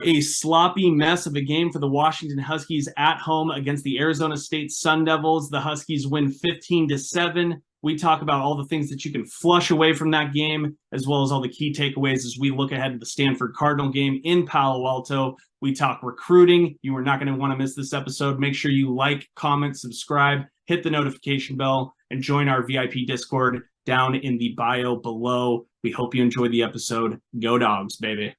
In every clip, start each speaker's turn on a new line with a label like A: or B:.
A: A sloppy mess of a game for the Washington Huskies at home against the Arizona State Sun Devils. The Huskies win 15-7. We talk about all the things that you can flush away from that game, as well as all the key takeaways as we look ahead to the Stanford Cardinal game in Palo Alto. We talk recruiting. You are not going to want to miss this episode. Make sure you like, comment, subscribe, hit the notification bell, and join our VIP Discord down in the bio below. We hope you enjoy the episode. Go Dogs, baby.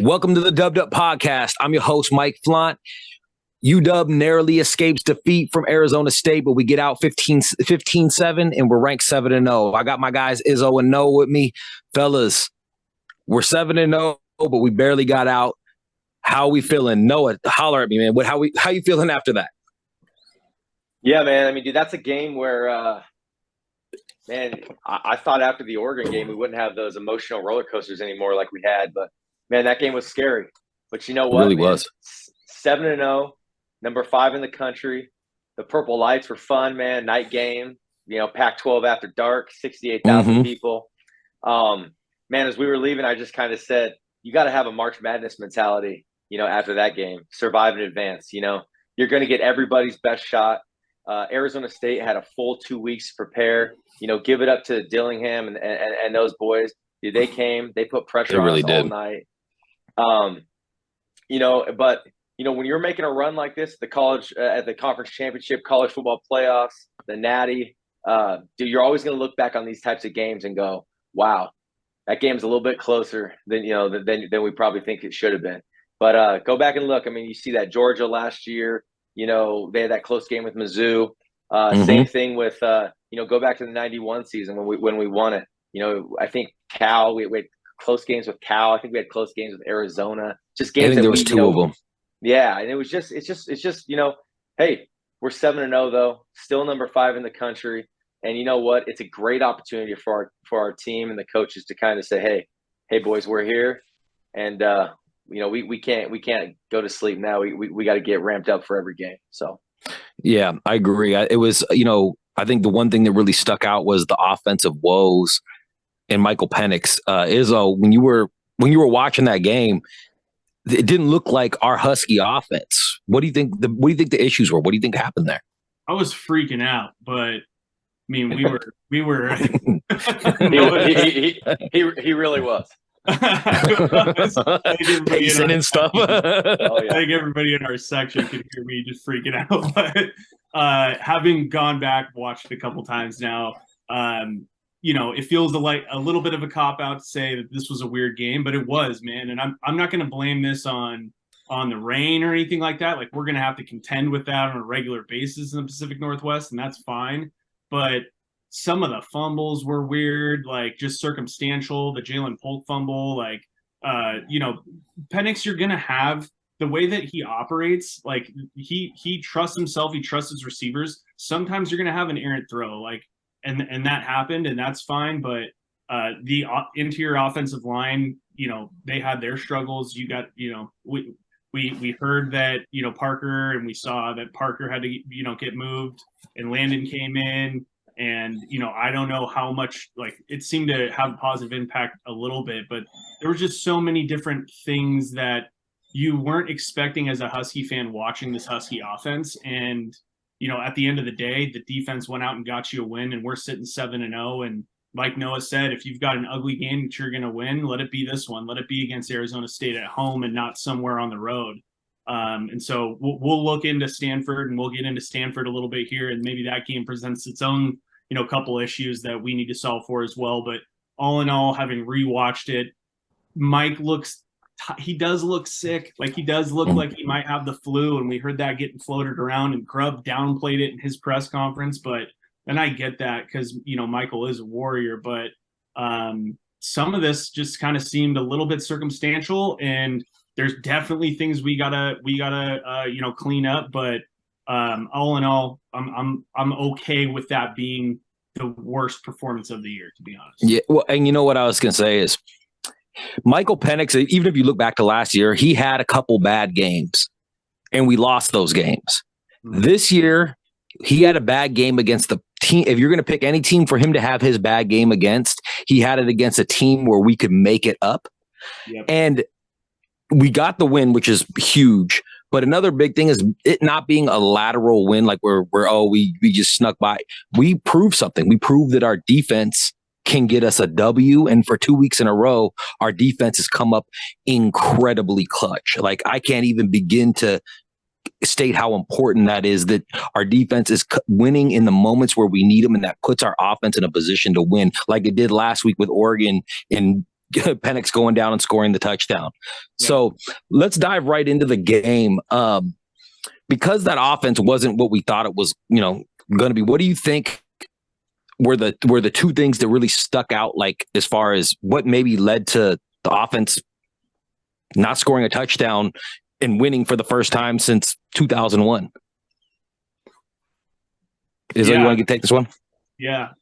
B: Welcome to the Dubbed Up Podcast. I'm your host, Mike Flaunt. UW narrowly escapes defeat from Arizona State, but we get out 15-7, and we're ranked 7-0. I got my guys Izzo and Noah with me. Fellas, we're 7-0, but we barely got out. How are we feeling? Noah, holler at me, man. How you feeling after that?
C: Yeah, man. I mean, dude, that's a game where, man, I thought after the Oregon game we wouldn't have those emotional roller coasters anymore like we had, but man, that game was scary. But you know what?
B: It really was.
C: 7-0, number 5 in the country. The Purple Lights were fun, man. Night game, Pac-12 after dark, 68,000 people. Man, as we were leaving, I just kind of said, you got to have a March Madness mentality, after that game. Survive in advance, You're going to get everybody's best shot. Arizona State had a full 2 weeks to prepare. Give it up to Dillingham and those boys. They came. They put pressure on us all night. But when you're making a run like this, the college at the conference championship, college football playoffs, the Natty, dude, you're always going to look back on these types of games and go, "Wow, that game's a little bit closer than than we probably think it should have been." But go back and look. I mean, you see that Georgia last year. They had that close game with Mizzou. Same thing with go back to the '91 season when we won it. I think Cal. We had close games with Cal. I think we had close games with Arizona. Just games.
B: I think there was two of them.
C: Yeah, and it's just hey, we're 7-0 though, still number 5 in the country, and you know what? It's a great opportunity for our team and the coaches to kind of say, hey boys, we're here, and we can't go to sleep now. We got to get ramped up for every game. So
B: yeah, I agree. It was I think the one thing that really stuck out was the offensive woes and Michael Penix. Izzo, when you were watching that game, it didn't look like our Husky offense. What do you think the issues were? What do you think happened there?
A: I was freaking out, but I mean, we were.
C: he really was.
B: Pacing and stuff.
A: I think everybody in our section could hear me just freaking out. But having gone back, watched it a couple times now, it feels like a little bit of a cop out to say that this was a weird game, but it was, man. And I'm not going to blame this on the rain or anything like that. Like, we're going to have to contend with that on a regular basis in the Pacific Northwest, and that's fine. But some of the fumbles were weird, like just circumstantial. The Jalen Polk fumble, like, Penix, you're going to have the way that he operates. Like, he trusts himself. He trusts his receivers. Sometimes you're going to have an errant throw, like, and that happened, and that's fine. But the interior offensive line, they had their struggles. You got, we heard that, Parker, and we saw that Parker had to, get moved, and Landon came in. And, I don't know how much, like, it seemed to have a positive impact a little bit, but there were just so many different things that you weren't expecting as a Husky fan watching this Husky offense. And, at the end of the day, the defense went out and got you a win, and we're sitting 7-0. And like Noah said, if you've got an ugly game that you're going to win, let it be this one. Let it be against Arizona State at home and not somewhere on the road. And so we'll look into Stanford, and we'll get into Stanford a little bit here, and maybe that game presents its own couple issues that we need to solve for as well. But all in all, having rewatched it, Mike he does look sick. Like, he does look like he might have the flu, and we heard that getting floated around, and Grubb downplayed it in his press conference. But then I get that because, Michael is a warrior, but some of this just kind of seemed a little bit circumstantial, and there's definitely things we gotta clean up. But all in all, I'm okay with that being the worst performance of the year, to be honest.
B: Yeah, well, and you know what I was going to say is Michael Penix, even if you look back to last year, he had a couple bad games, and we lost those games. Mm-hmm. This year, he had a bad game against the team. If you're going to pick any team for him to have his bad game against, he had it against a team where we could make it up. Yep. And we got the win, which is huge. But another big thing is it not being a lateral win, like we just snuck by. We proved something. We proved that our defense can get us a W. And for 2 weeks in a row, our defense has come up incredibly clutch. Like, I can't even begin to state how important that is, that our defense is winning in the moments where we need them, and that puts our offense in a position to win, like it did last week with Oregon and Penix going down and scoring the touchdown. Yeah. So let's dive right into the game. Because that offense wasn't what we thought it was, going to be. What do you think were the two things that really stuck out, like as far as what maybe led to the offense not scoring a touchdown and winning for the first time since 2001? Izzo, you want to take this one?
A: Yeah.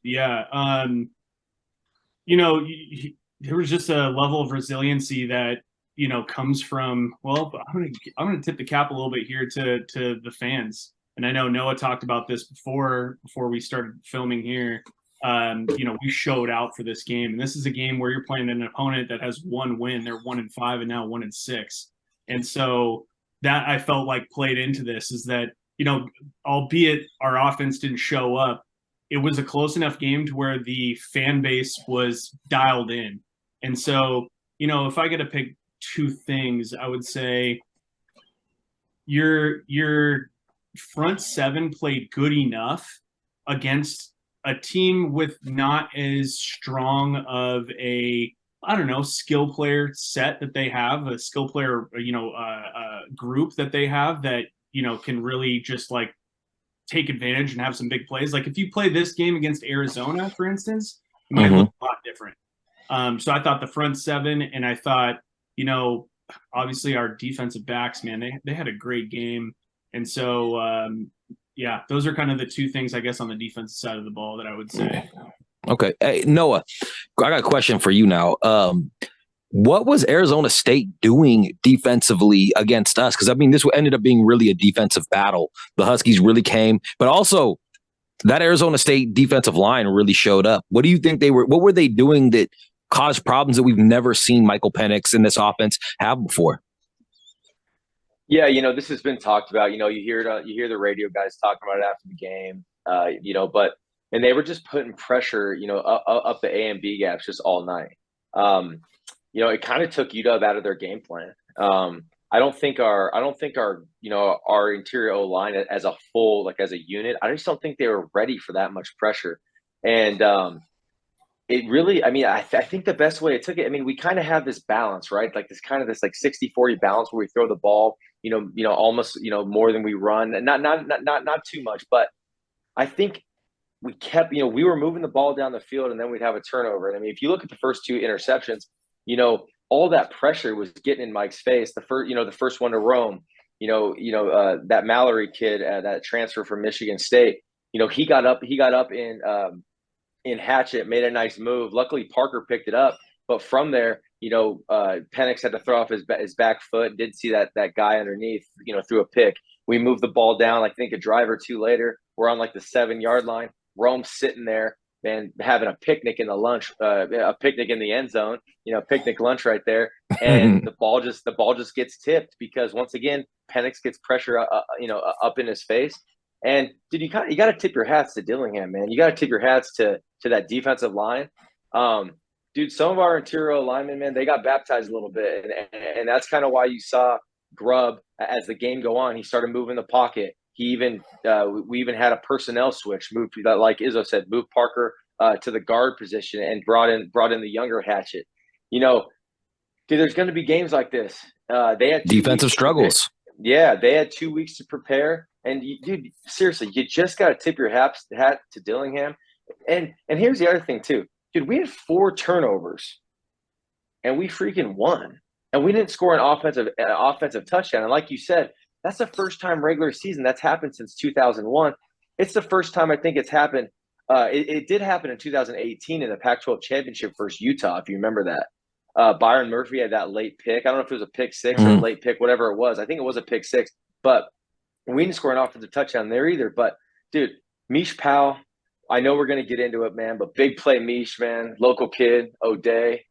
A: There was just a level of resiliency that, comes from, well, I'm going to tip the cap a little bit here to the fans. And I know Noah talked about this before we started filming here. We showed out for this game, and this is a game where you're playing an opponent that has one win. They're 1-5 and now 1-6. And so that I felt like played into this is that, albeit our offense didn't show up, it was a close enough game to where the fan base was dialed in. And so, if I get to pick two things, I would say your front seven played good enough against a team with not as strong of a, skill player set that they have, a skill player, group that they have that, can really just like take advantage and have some big plays. Like if you play this game against Arizona, for instance, it might look a lot different. So I thought the front seven, and I thought, obviously our defensive backs, man, they had a great game. And so, those are kind of the two things, I guess, on the defensive side of the ball that I would say.
B: Okay. Hey, Noah, I got a question for you now. What was Arizona State doing defensively against us? Because, this ended up being really a defensive battle. The Huskies really came, but also that Arizona State defensive line really showed up. What do you think what were they doing that caused problems that we've never seen Michael Penix in this offense have before?
C: Yeah, this has been talked about. You hear the radio guys talking about it after the game. And they were just putting pressure, up the A and B gaps just all night. It kind of took UW out of their game plan. I don't think our interior O line as a full, like as a unit, I just don't think they were ready for that much pressure. And it really, I think the best way it took it, we kind of have this balance, right? Like this 60-40 balance where we throw the ball, almost, more than we run, and not too much. But I think we kept, we were moving the ball down the field, and then we'd have a turnover. And if you look at the first two interceptions, all that pressure was getting in Mike's face. The first one to Rome, that Mallory kid, that transfer from Michigan State, he got up in Hatchet, made a nice move. Luckily, Parker picked it up. But from there, Penix had to throw off his back foot. Did see that guy underneath, threw a pick. We moved the ball down. I think a drive or two later, we're on like the 7-yard line. Rome's sitting there, man, having a picnic in a picnic in the end zone. Picnic lunch right there. And the ball just gets tipped because once again, Penix gets pressure, up in his face. And dude, you got to tip your hats to Dillingham, man. You got to tip your hats to that defensive line. Dude, some of our interior linemen, man, they got baptized a little bit, and that's kind of why you saw Grubb as the game go on. He started moving the pocket. He even we even had a personnel switch, moved like Izzo said, moved Parker to the guard position and brought in the younger Hatchet. Dude, there's going to be games like this. They had
B: defensive struggles.
C: Yeah, they had 2 weeks to prepare. And dude, seriously, you just got to tip your hat to Dillingham. And here's the other thing too, dude. We had 4 turnovers, and we freaking won. And we didn't score an offensive touchdown. And like you said, that's the first time regular season that's happened since 2001. It's the first time I think it's happened It did happen in 2018 in the Pac-12 championship versus Utah, if you remember that. Byron Murphy had that late pick. I don't know if it was a pick six or a late pick, whatever it was. I think it was a pick six, but we didn't score an offensive touchdown there either. But, dude, Mish Powell, I know we're going to get into it, man, but big play Mish, man. Local kid, O'Day.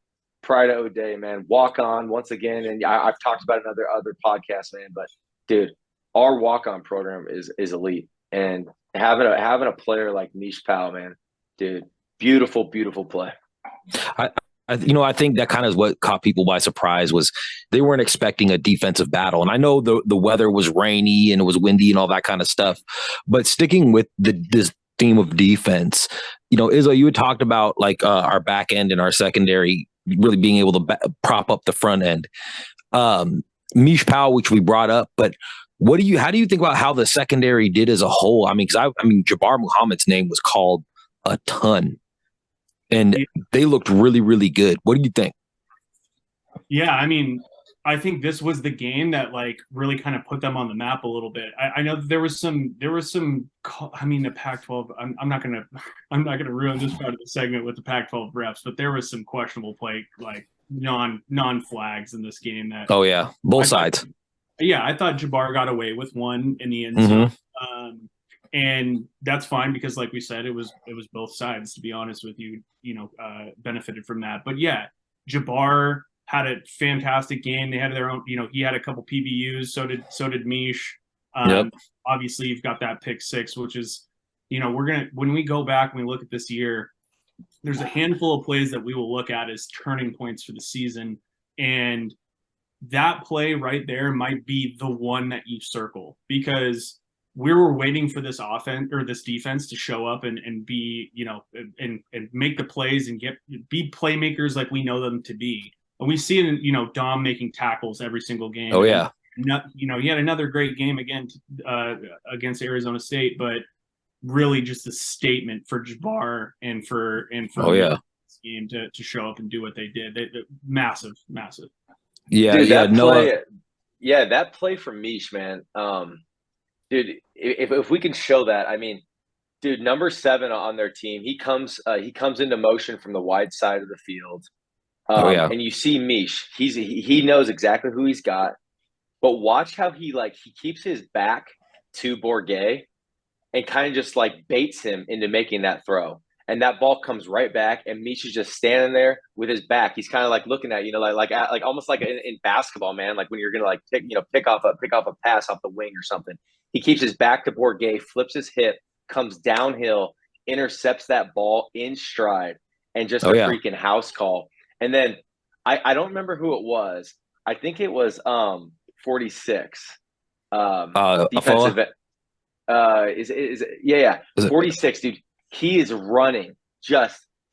C: Pride of O'Day, man. Walk on once again. And I've talked about it in other podcasts, man. But, dude, our walk-on program is elite. And having a player like Mish Powell, man, dude, beautiful, beautiful play.
B: I think that kind of is what caught people by surprise was they weren't expecting a defensive battle. And I know the weather was rainy and it was windy and all that kind of stuff, but sticking with this theme of defense, Izzo, you had talked about like our back end and our secondary really being able to prop up the front end. Mish Powell, which we brought up, but how do you think about how the secondary did as a whole? I mean, Jabbar Muhammad's name was called a ton. And they looked really, really good. What do you think?
A: Yeah, I mean, I think this was the game that like really kind of put them on the map a little bit. I know that there was some. I mean, the Pac-12. I'm not gonna ruin this part of the segment with the Pac-12 refs, but there was some questionable play, like non flags in this game. That
B: oh yeah, both sides.
A: I thought Jabbar got away with one in the end zone. And that's fine because, like we said, it was both sides. To be honest with you, benefited from that. But yeah, Jabbar had a fantastic game. They had their own. He had a couple PBUs. So did Mish. Obviously, you've got that pick six, which is, when we go back and we look at this year, there's a handful of plays that we will look at as turning points for the season, and that play right there might be the one that you circle because we were waiting for this offense or this defense to show up and be, and make the plays and be playmakers like we know them to be. And we see it, Dom making tackles every single game.
B: Oh yeah.
A: He had another great game again against Arizona State, but really just a statement for Jabbar and for this game to show up and do what they did. Massive.
B: Yeah,
C: dude,
B: yeah,
C: that play from Mish, man. Dude, if we can show that, I mean, dude, number 7 on their team, he comes into motion from the wide side of the field. And you see Mish, he knows exactly who he's got, but watch how he keeps his back to Bourguet and kind of just like baits him into making that throw. And that ball comes right back, and Mish is just standing there with his back. He's kind of like looking at like almost like in basketball, man. Like when you're gonna pick off a pass off the wing or something. He keeps his back to Bourguet, flips his hip, comes downhill, intercepts that ball in stride, and just freaking house call. And then I don't remember who it was. I think it was 46. Defensive. Is 46, dude. He is running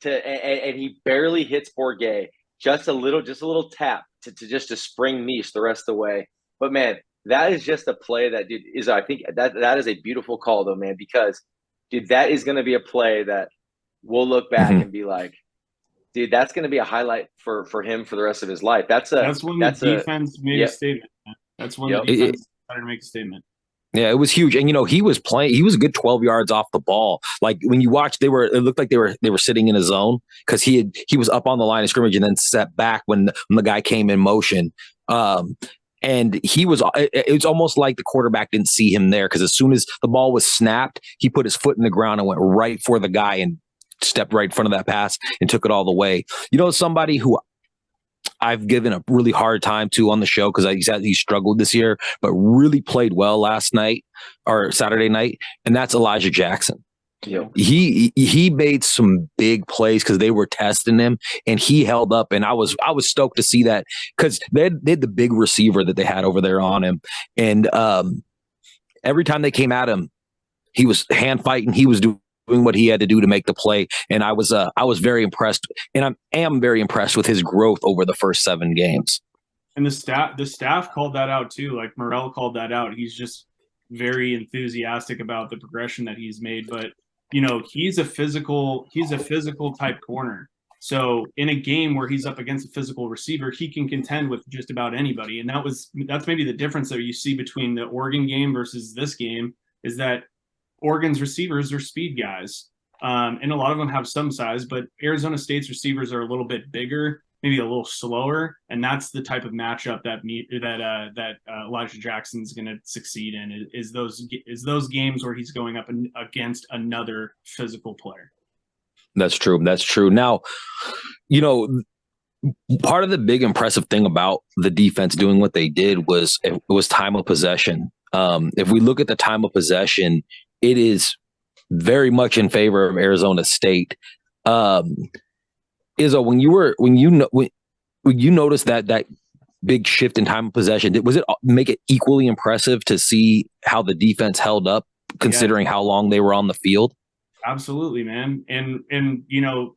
C: and he barely hits Bourguet. Just a little tap to spring Mish the rest of the way. But man, that is just a play that, dude, I think that is a beautiful call though, man, because dude, that is going to be a play that we'll look back and be like, dude, that's going to be a highlight for him for the rest of his life. That's when the
A: defense made a statement. That's when the defense started to make a statement.
B: Yeah, it was huge. And, he was a good 12 yards off the ball. Like when you watch, it looked like they were sitting in a zone because he was up on the line of scrimmage and then stepped back when the guy came in motion. And it was almost like the quarterback didn't see him there because as soon as the ball was snapped, he put his foot in the ground and went right for the guy and stepped right in front of that pass and took it all the way. Somebody who I've given a really hard time to on the show because he struggled this year, but really played well last night or Saturday night, and that's Elijah Jackson.
C: Yep.
B: He made some big plays because they were testing him, and he held up. And I was stoked to see that because they had the big receiver that they had over there on him, and every time they came at him, he was hand fighting. He was doing what he had to do to make the play, and I was very impressed, and I am very impressed with his growth over the first 7 games.
A: And the staff called that out too. Like Morrell called that out. He's just very enthusiastic about the progression that he's made. But he's a physical type corner. So in a game where he's up against a physical receiver, he can contend with just about anybody. And that's maybe the difference that you see between the Oregon game versus this game is that Oregon's receivers are speed guys. And a lot of them have some size, but Arizona State's receivers are a little bit bigger, maybe a little slower, and that's the type of matchup that Elijah Jackson's going to succeed in. Is those games where he's going up against another physical player.
B: That's true. That's true. Now, you know, part of the big impressive thing about the defense doing what they did was it was time of possession. If we look at the time of possession, it is very much in favor of Arizona State. Izzo, when you noticed that big shift in time of possession, was it make it equally impressive to see how the defense held up, considering how long they were on the field?
A: Absolutely, man. And you know,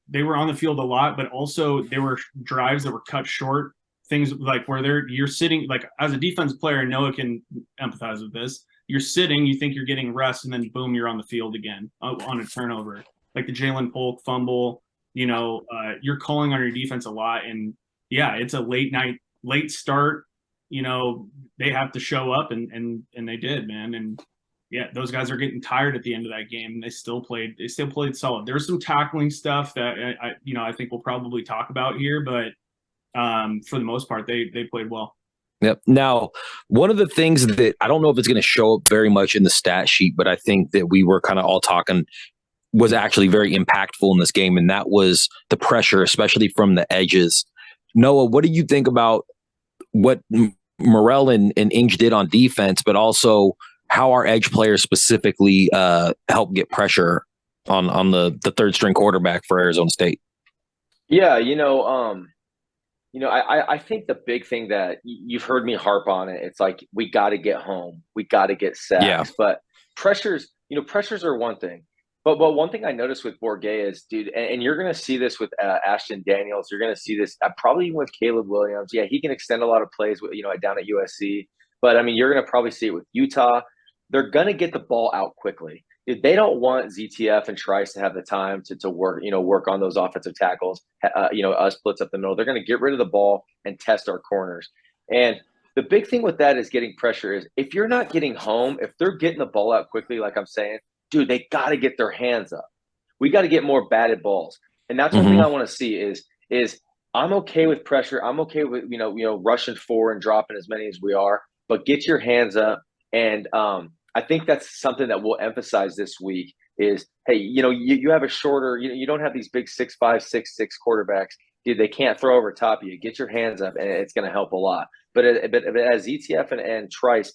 A: they were on the field a lot, but also there were drives that were cut short. Things like where you're sitting, like as a defensive player, Noah can empathize with this. You're sitting, you think you're getting rest, and then boom, you're on the field again on a turnover. Like the Jalen Polk fumble, you know, you're calling on your defense a lot. And yeah, it's a late start. You know, they have to show up, and they did, man. And yeah, those guys are getting tired at the end of that game, and they still played solid. There was some tackling stuff that I think we'll probably talk about here, but for the most part, they played well.
B: Yep. Now, one of the things that I don't know if it's going to show up very much in the stat sheet, but I think that we were kind of all talking was actually very impactful in this game, and that was the pressure, especially from the edges. Noah, what do you think about what Morrell and Inge did on defense, but also how our edge players specifically help get pressure on the third string quarterback for Arizona State?
C: Yeah, I think the big thing that you've heard me harp on it, it's like we got to get home, we got to get sacks. Yeah. But pressures are one thing. But one thing I noticed with Bourguet is, dude, and you're going to see this with Ashton Daniels. You're going to see this probably even with Caleb Williams. Yeah, he can extend a lot of plays with, down at USC. But I mean, you're going to probably see it with Utah. They're going to get the ball out quickly. They don't want ZTF and Trice to have the time to work on those offensive tackles, us splits up the middle. They're going to get rid of the ball and test our corners. And the big thing with that is getting pressure is if you're not getting home, if they're getting the ball out quickly, like I'm saying, dude, they got to get their hands up. We got to get more batted balls. And that's one thing I want to see is I'm okay with pressure. I'm okay with, rushing 4 and dropping as many as we are, but get your hands up. And, I think that's something that we'll emphasize this week is, hey, you have a shorter, you don't have these big 6'5", 6'6" quarterbacks. Dude, they can't throw over top of you. Get your hands up, and it's going to help a lot. But as ETF and Trice,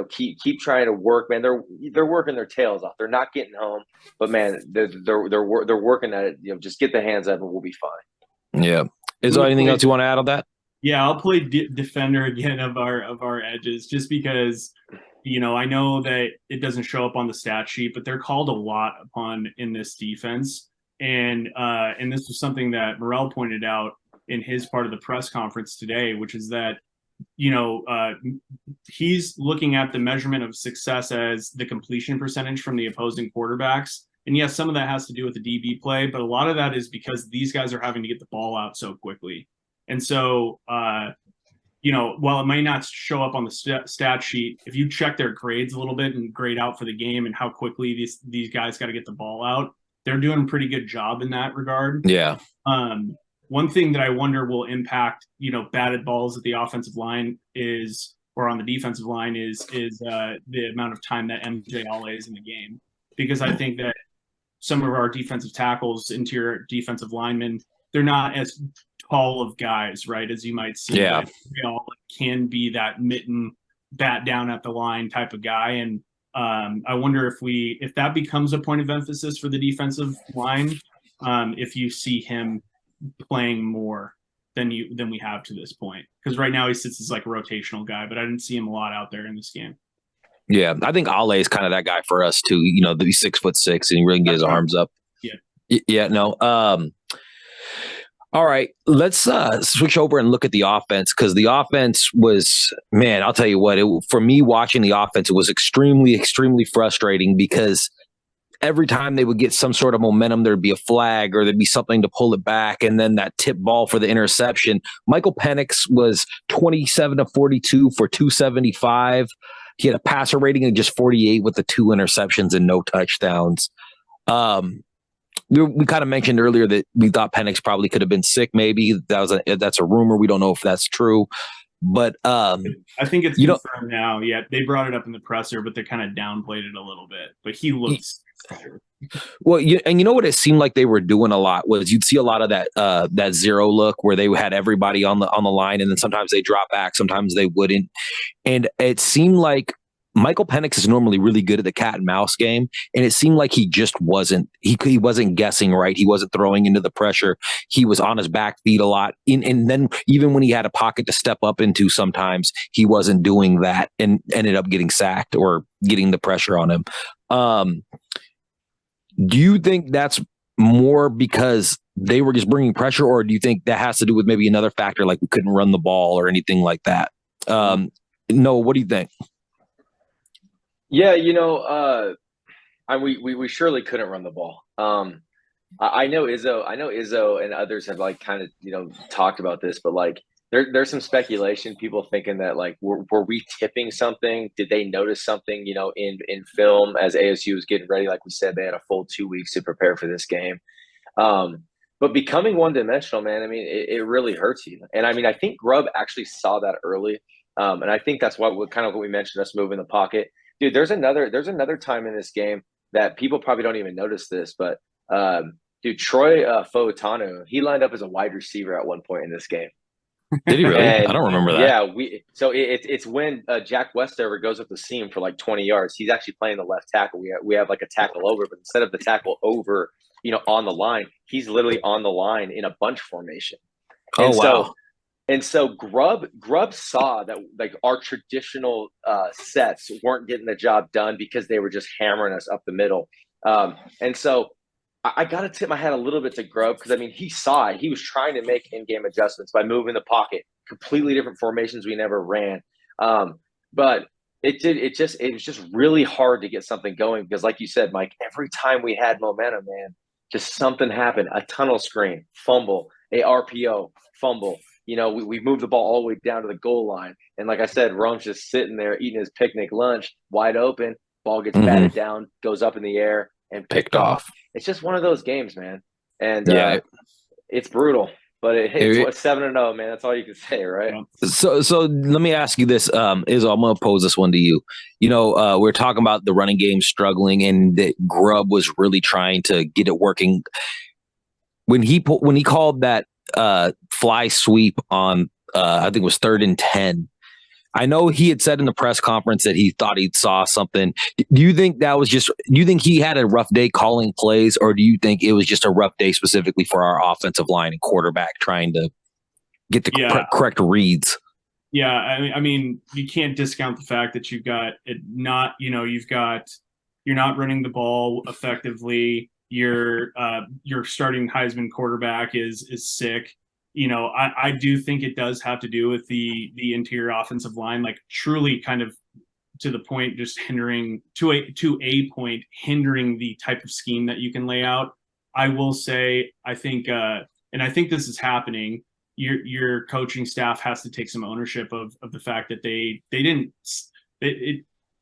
C: keep trying to work, man. They're working their tails off. They're not getting home, but man, they're working at it. Just get the hands up, and we'll be fine.
B: Yeah. Is there anything else you want to add on that?
A: Yeah, I'll play defender again of our edges, just because. I know that it doesn't show up on the stat sheet, but they're called a lot upon in this defense. And this was something that Morrell pointed out in his part of the press conference today, which is that, he's looking at the measurement of success as the completion percentage from the opposing quarterbacks. And yes, some of that has to do with the DB play, but a lot of that is because these guys are having to get the ball out so quickly. And so, while it might not show up on the stat sheet, if you check their grades a little bit and grade out for the game and how quickly these guys got to get the ball out, they're doing a pretty good job in that regard.
B: Yeah.
A: One thing that I wonder will impact, batted balls at the offensive line or on the defensive line is the amount of time that MJ Alle is in the game, because I think that some of our defensive tackles, interior defensive linemen, they're not as tall of guys, right, as you might see.
B: Yeah,
A: they all can be that mitten, bat down at the line type of guy, and I wonder if that becomes a point of emphasis for the defensive line, if you see him playing more than we have to this point, because right now he sits as like a rotational guy, but I didn't see him a lot out there in this game.
B: Yeah, I think Ale is kind of that guy for us too. He's 6'6" and he really can get his arms up. Yeah. No. All right, let's switch over and look at the offense, because the offense was, man, I'll tell you what, for me watching the offense, it was extremely, extremely frustrating, because every time they would get some sort of momentum, there'd be a flag or there'd be something to pull it back, and then that tip ball for the interception. Michael Penix was 27 of 42 for 275. He had a passer rating of just 48 with the 2 interceptions and no touchdowns. We kind of mentioned earlier that we thought Penix probably could have been sick. Maybe that's a rumor. We don't know if that's true, but
A: I think it's confirmed now. Yeah, they brought it up in the presser, but they kind of downplayed it a little bit. But he looks.
B: Well, you know what it seemed like they were doing a lot was you'd see a lot of that zero look where they had everybody on the line, and then sometimes they drop back, sometimes they wouldn't, and it seemed like Michael Penix is normally really good at the cat and mouse game, and it seemed like he just wasn't. He wasn't guessing right. He wasn't throwing into the pressure. He was on his back feet a lot, and then even when he had a pocket to step up into, sometimes he wasn't doing that, and ended up getting sacked or getting the pressure on him. Do you think that's more because they were just bringing pressure, or do you think that has to do with maybe another factor, like we couldn't run the ball or anything like that? No, what do you think?
C: Yeah, we surely couldn't run the ball. I know Izzo and others have like kind of talked about this, but like there's some speculation, people thinking that like were we tipping something? Did they notice something in film as ASU was getting ready? Like we said, they had a full 2 weeks to prepare for this game. But becoming one-dimensional, man, I mean, it really hurts you. And I mean, I think Grubb actually saw that early, and I think that's what we mentioned, us moving the pocket. Dude, there's another time in this game that people probably don't even notice this, but dude, Troy Fautanu, he lined up as a wide receiver at one point in this game.
B: Did he really? I don't remember that.
C: Yeah, it's when Jack Westover goes up the seam for like 20 yards. He's actually playing the left tackle. We have like a tackle over, but instead of the tackle over, on the line, he's literally on the line in a bunch formation. And
B: wow.
C: So Grubb saw that like our traditional sets weren't getting the job done because they were just hammering us up the middle. And so I got to tip my hat a little bit to Grubb because, I mean, he saw it. He was trying to make in-game adjustments by moving the pocket, completely different formations we never ran. But it was just really hard to get something going because, like you said, Mike, every time we had momentum, man, just something happened. A tunnel screen, fumble, a RPO, fumble. We moved the ball all the way down to the goal line. And like I said, Rome's just sitting there eating his picnic lunch, wide open. Ball gets batted down, goes up in the air, and picked off. It's just one of those games, man. And it's brutal. But it's 7-0, man. That's all you can say, right?
B: So let me ask you this, Izzo. I'm going to pose this one to you. We're talking about the running game struggling, and that Grubb was really trying to get it working. When he called that fly sweep on, I think it was 3rd and 10. I know he had said in the press conference that he thought he saw something. Do you think he had a rough day calling plays, or do you think it was just a rough day specifically for our offensive line and quarterback trying to get the correct reads?
A: Yeah, I mean, you can't discount the fact that you've got it not, you're not running the ball effectively. Your starting Heisman quarterback is sick. I do think it does have to do with the interior offensive line, like truly kind of to the point, just hindering to a point, hindering the type of scheme that you can lay out. I will say, I think this is happening. Your coaching staff has to take some ownership of the fact that they didn't.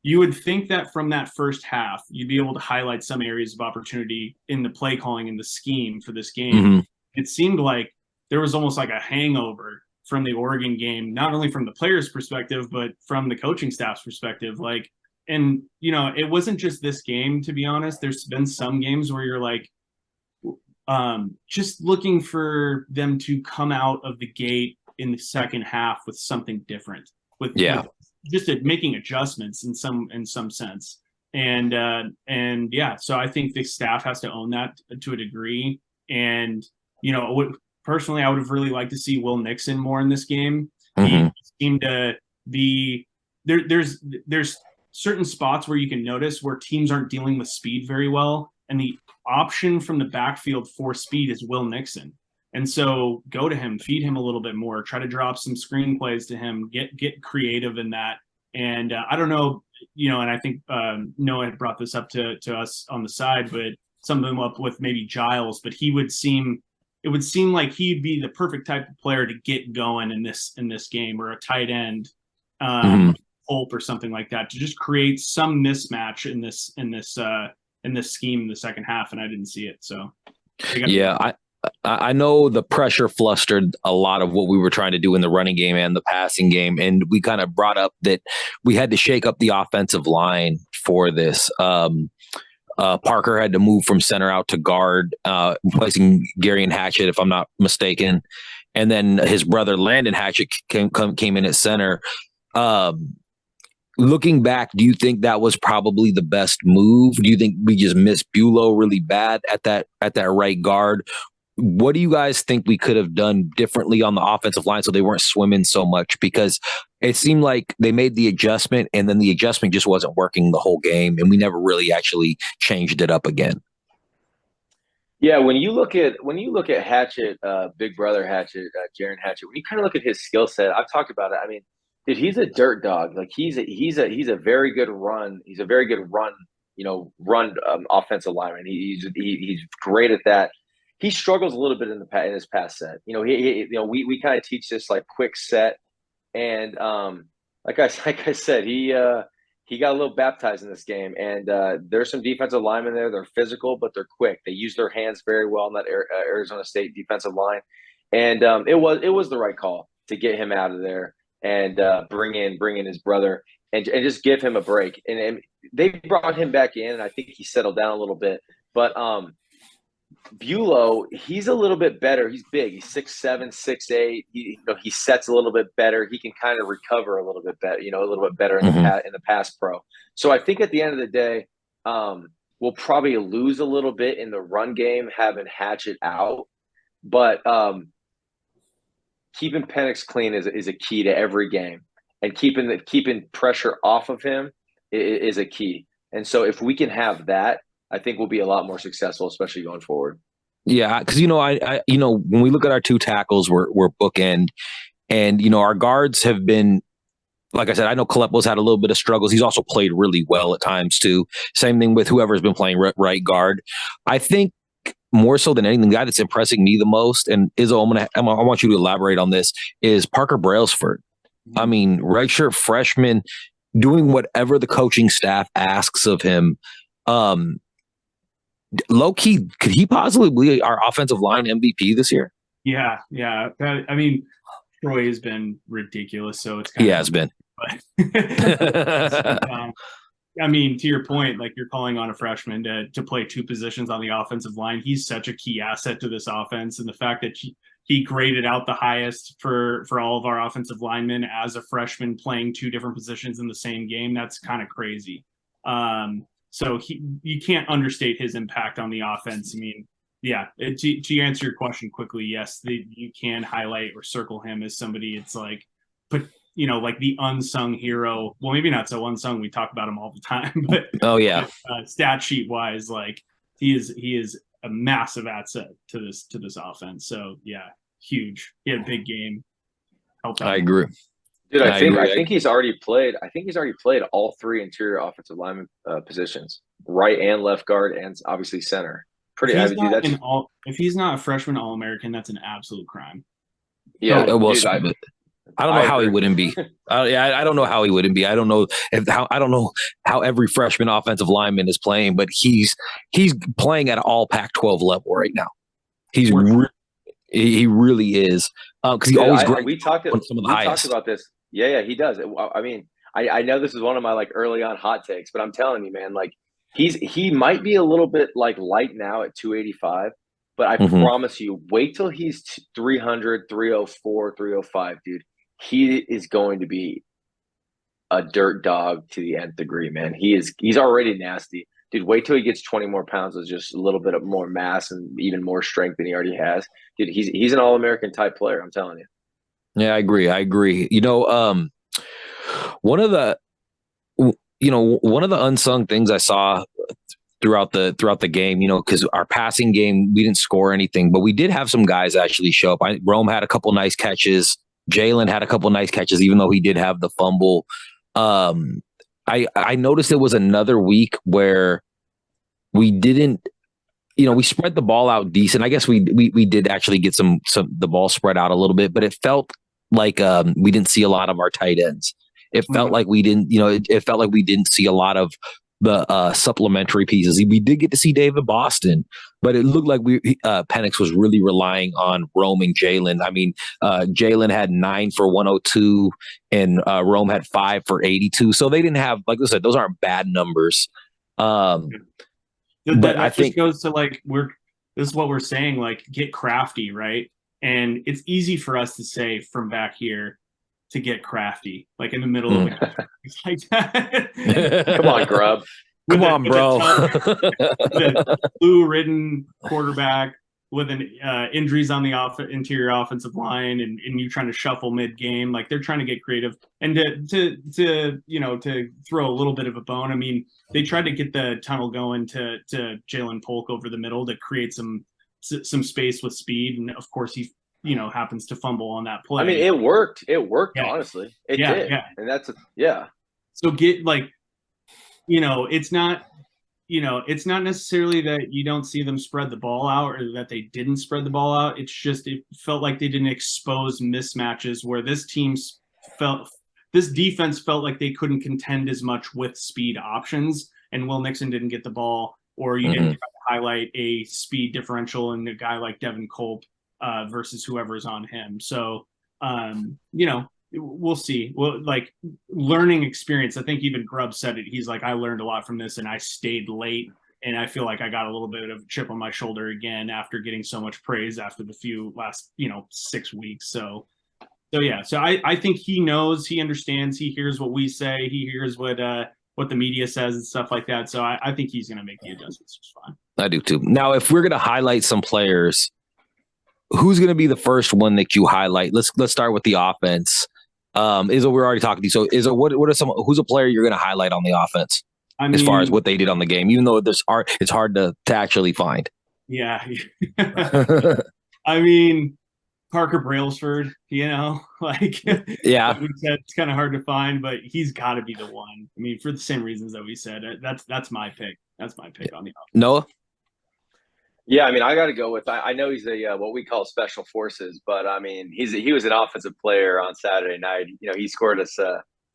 A: You would think that from that first half, you'd be able to highlight some areas of opportunity in the play calling and the scheme for this game.
B: Mm-hmm.
A: It seemed like there was almost like a hangover from the Oregon game, not only from the players' perspective, but from the coaching staff's perspective. It wasn't just this game, to be honest. There's been some games where you're like, just looking for them to come out of the gate in the second half with something different, with just making adjustments in some sense. So I think the staff has to own that to a degree. And, personally, I would have really liked to see Will Nixon more in this game.
B: Mm-hmm.
A: He seemed to be there's certain spots where you can notice where teams aren't dealing with speed very well. And the option from the backfield for speed is Will Nixon. And so go to him, feed him a little bit more, try to drop some screenplays to him, get creative in that. And I don't know, and I think Noah had brought this up to us on the side, but something up with maybe Giles, but it would seem like he'd be the perfect type of player to get going in this game, or a tight end, Hope or something like that, to just create some mismatch in this in this scheme in the second half, and I didn't see it. So
B: yeah, I know the pressure flustered a lot of what we were trying to do in the running game and the passing game. And we kind of brought up that we had to shake up the offensive line for this. Parker had to move from center out to guard, replacing Gary and Hatchett, if I'm not mistaken. And then his brother Landon Hatchett came in at center. Looking back, do you think that was probably the best move? Do you think we just missed Bulow really bad at that right guard? What do you guys think we could have done differently on the offensive line so they weren't swimming so much? Because it seemed like they made the adjustment and then the adjustment just wasn't working the whole game, and we never really actually changed it up again.
C: Yeah, when you look at Hatchett, big brother Hatchett, Jaron Hatchett, when you kind of look at his skill set, I've talked about it. I mean, dude, he's a dirt dog. Like he's a very good run. He's a very good run offensive lineman. He's great at that. He struggles a little bit in his pass set. We kind of teach this like quick set, and like I said, he got a little baptized in this game. And there's some defensive linemen there. They're physical, but they're quick. They use their hands very well in that Arizona State defensive line, and it was the right call to get him out of there and bring in his brother and just give him a break. And they brought him back in, and I think he settled down a little bit, but. Bulow, he's a little bit better. He's big. He's 6'7", 6'8". He sets a little bit better. He can kind of recover a little bit better. A little bit better in the pass pro. So I think at the end of the day, we'll probably lose a little bit in the run game having Hatchett out, but keeping Penix clean is a key to every game, and keeping pressure off of him is a key. And so if we can have that, I think we'll be a lot more successful, especially going forward.
B: Yeah, because I when we look at our two tackles, we're bookend, and our guards have been, like I said, I know Kollock's had a little bit of struggles. He's also played really well at times too. Same thing with whoever's been playing right guard. I think more so than anything, the guy that's impressing me the most, and Izzo, I want you to elaborate on this, is Parker Brailsford. I mean, redshirt freshman, doing whatever the coaching staff asks of him. Low key, could he possibly be our offensive line MVP this year?
A: Yeah. I mean, Troy has been ridiculous, so it's
B: he has been.
A: But I mean, to your point, like you're calling on a freshman to play two positions on the offensive line. He's such a key asset to this offense, and the fact that he graded out the highest for all of our offensive linemen as a freshman playing two different positions in the same game, that's kind of crazy. So you can't understate his impact on the offense. I mean, yeah, to answer your question quickly, yes, you can highlight or circle him as somebody. It's like, but like the unsung hero. Well, maybe not so unsung. We talk about him all the time, but
B: oh yeah,
A: stat sheet wise, like he is a massive asset to this offense. So yeah, huge. He had a big game. Helped out.
B: I agree.
C: Dude, I think he's already played. I think he's already played all three interior offensive lineman positions, right and left guard, and obviously center.
A: If he's not a freshman All-American, that's an absolute crime.
C: Yeah,
B: I don't know how he wouldn't be. I don't know how he wouldn't be. I don't know how every freshman offensive lineman is playing, but he's playing at an all Pac-12 level right now. He really is, because he always.
C: We talked about this. Yeah, he does. I mean, I know this is one of my like early on hot takes, but I'm telling you, man, like he might be a little bit like light now at 285, but I promise you, wait till he's 300, 304, 305, dude. He is going to be a dirt dog to the nth degree, man. He's already nasty. Dude, wait till he gets 20 more pounds of just a little bit of more mass and even more strength than he already has. Dude, he's an All-American type player, I'm telling you.
B: Yeah, I agree. One of the unsung things I saw throughout the game, because our passing game, we didn't score anything, but we did have some guys actually show up. Rome had a couple nice catches. Jalen had a couple nice catches, even though he did have the fumble. I noticed it was another week where we didn't, we spread the ball out decent. I guess we did actually get some the ball spread out a little bit, but it felt like we didn't see a lot of our tight ends. It felt like we didn't, it felt like we didn't see a lot of the supplementary pieces. We did get to see David Boston, but it looked like Penix was really relying on Rome and Jalen. I mean, Jalen had 9 for 102 and Rome had 5 for 82. So they didn't have, like I said, those aren't bad numbers. But I think
A: just goes to like, this is what we're saying, like, get crafty, right? And it's easy for us to say from back here to get crafty, like in the middle of the like that.
C: Come on, Grub.
B: Come on, bro.
A: The flu-ridden quarterback with injuries on the interior offensive line, and you trying to shuffle mid-game. Like, they're trying to get creative and to throw a little bit of a bone. I mean, they tried to get the tunnel going to Jalen Polk over the middle to create some space with speed, and of course he happens to fumble on that play.
C: I mean, it worked. It worked,
A: yeah.
C: honestly. It did.
A: Yeah.
C: And that's
A: So get it's not necessarily that you don't see them spread the ball out or that they didn't spread the ball out. It's just it felt like they didn't expose mismatches where this defense felt like they couldn't contend as much with speed options, and Will Nixon didn't get the ball, or you didn't try to highlight a speed differential in a guy like Devin Culp versus whoever's on him. So, we'll see. Well, like, learning experience. I think even Grubb said it. He's like, I learned a lot from this, and I stayed late, and I feel like I got a little bit of a chip on my shoulder again after getting so much praise after the last 6 weeks. So I think he knows, he understands, he hears what we say, he hears what the media says and stuff like that. So I think he's going to make the adjustments just fine.
B: I do too. Now, if we're going to highlight some players, who's going to be the first one that you highlight? Let's start with the offense. Izzo, we're already talking to you. So Izzo, who's a player you're going to highlight on the offense? As far as what they did on the game, even though it's hard to actually find.
A: Yeah. I mean, Parker Brailsford, it's kind of hard to find, but he's got to be the one. I mean, for the same reasons that we said, that's my pick. That's my pick on the offense.
B: Noah?
C: Yeah, I mean, I got to go with. I know he's what we call special forces, but I mean, he was an offensive player on Saturday night. He scored us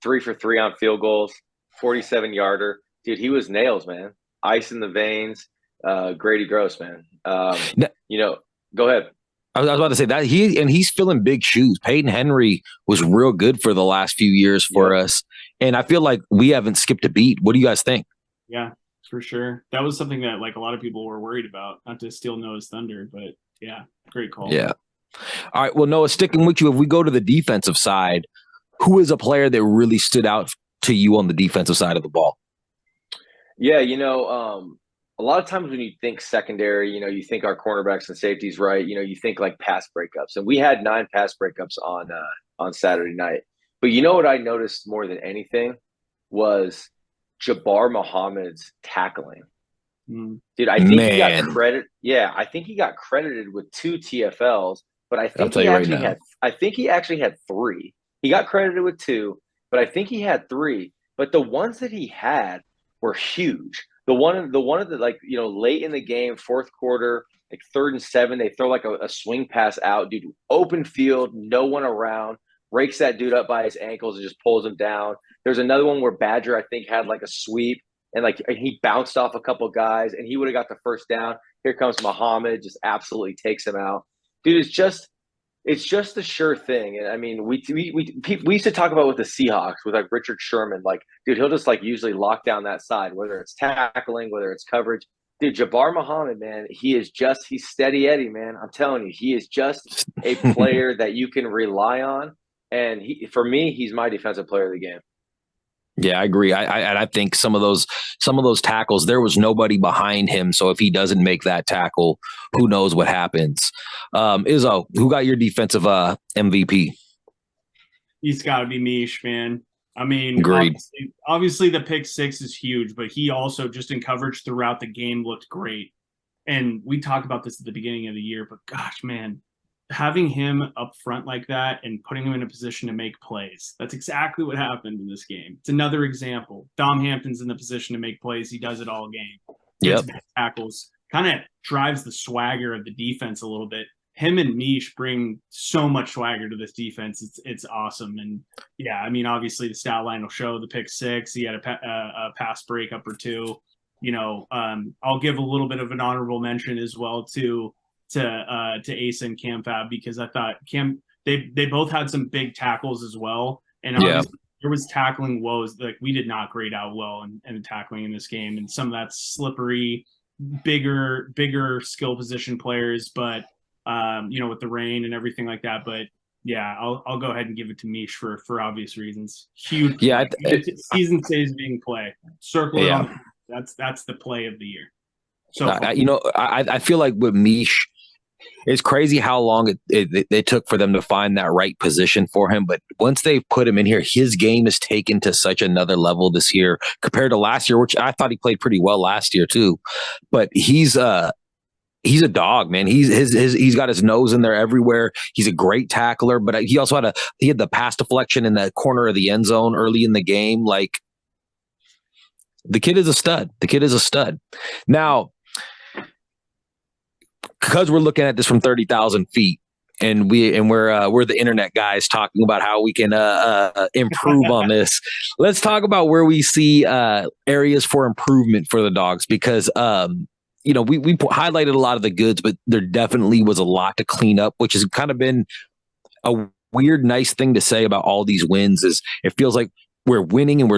C: 3 for 3 on field goals, 47-yarder. Dude, he was nails, man. Ice in the veins. Grady Gross, man. Go ahead.
B: I was about to say that he's filling big shoes. Peyton Henry was real good for the last few years for us, and I feel like we haven't skipped a beat. What do you guys think?
A: Yeah, for sure. That was something that a lot of people were worried about. Not to steal Noah's thunder, but yeah, great call.
B: Yeah. All right. Well, Noah, sticking with you, if we go to the defensive side, who is a player that really stood out to you on the defensive side of the ball?
C: Yeah, a lot of times when you think secondary, you think our cornerbacks and safeties, right? You think like pass breakups, and we had 9 pass breakups on Saturday night. But what I noticed more than anything was Jabbar Muhammad's tackling. Dude, I think he got credit. Yeah, I think he got credited with 2 TFLs, but I think he actually had 3. He got credited with 2, but I think he had 3. But the ones that he had were huge. The one of the late in the game, fourth quarter, like 3rd and 7, they throw like a swing pass out, dude, open field, no one around, rakes that dude up by his ankles and just pulls him down. There's another one where Badger, I think, had like a sweep and he bounced off a couple guys and he would have got the first down. Here comes Muhammad, just absolutely takes him out. Dude, it's just the sure thing. And I mean, we used to talk about with the Seahawks with like Richard Sherman, like, dude, he'll just like usually lock down that side, whether it's tackling, whether it's coverage. Dude, Jabbar Muhammad, man, he's steady Eddie, man. I'm telling you, he is just a player that you can rely on. And for me, he's my defensive player of the game.
B: Yeah, I agree. I think some of those tackles, there was nobody behind him. So if he doesn't make that tackle, who knows what happens? Izzo, who got your defensive MVP?
A: He's got to be Mish, man. I mean, obviously the pick 6 is huge, but he also just in coverage throughout the game looked great. And we talked about this at the beginning of the year, but gosh, man, having him up front like that and putting him in a position to make plays. That's exactly what happened in this game. It's another example. Dom Hampton's in the position to make plays. He does it all game. Gets tackles, kind of drives the swagger of the defense a little bit. him and Mish bring so much swagger to this defense. It's awesome. And yeah, I mean, obviously the stat line will show the pick 6. He had a pass breakup or 2. I'll give a little bit of an honorable mention as well to Asa and Cam Fab, because I thought they both had some big tackles as well. And obviously there was tackling woes. Like, we did not grade out well in tackling in this game. And some of that's slippery, bigger skill position players, but with the rain and everything like that. But yeah, I'll go ahead and give it to Mish for obvious reasons. Huge.
B: Yeah,
A: season saves being play. Circle it on. That's the play of the year. So
B: I feel like with Mish, it's crazy how long it took for them to find that right position for him. But once they've put him in here, his game is taken to such another level this year compared to last year, which I thought he played pretty well last year too. But he's a dog, man. He's got his nose in there everywhere. He's a great tackler, but he also had the pass deflection in the corner of the end zone early in the game. Like, the kid is a stud. Now, because we're looking at this from 30,000 feet, and we're the internet guys talking about how we can improve on this. Let's talk about where we see areas for improvement for the dogs, because we highlighted a lot of the goods, but there definitely was a lot to clean up, which has kind of been a weird, nice thing to say about all these wins. Is it feels like we're winning and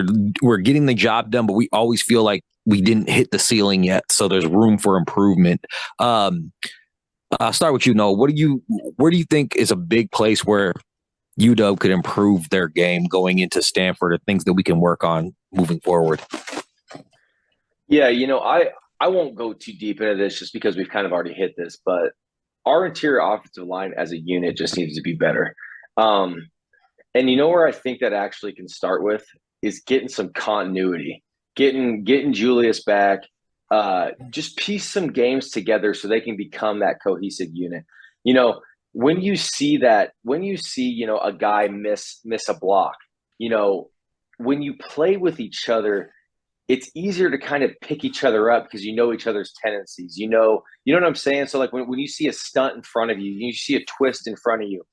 B: we're getting the job done, but we always feel like we didn't hit the ceiling yet. So there's room for improvement. I'll start with you, Noah. Where do you think is a big place where UW could improve their game going into Stanford, or things that we can work on moving forward?
C: Yeah, I won't go too deep into this just because we've kind of already hit this, but our interior offensive line as a unit just needs to be better. And where I think that actually can start with is getting some continuity, getting Julius back, just piece some games together so they can become that cohesive unit. When you see a guy miss a block, when you play with each other, it's easier to kind of pick each other up because you know each other's tendencies. You know what I'm saying? So like when you see a stunt in front of you, you see a twist in front of you,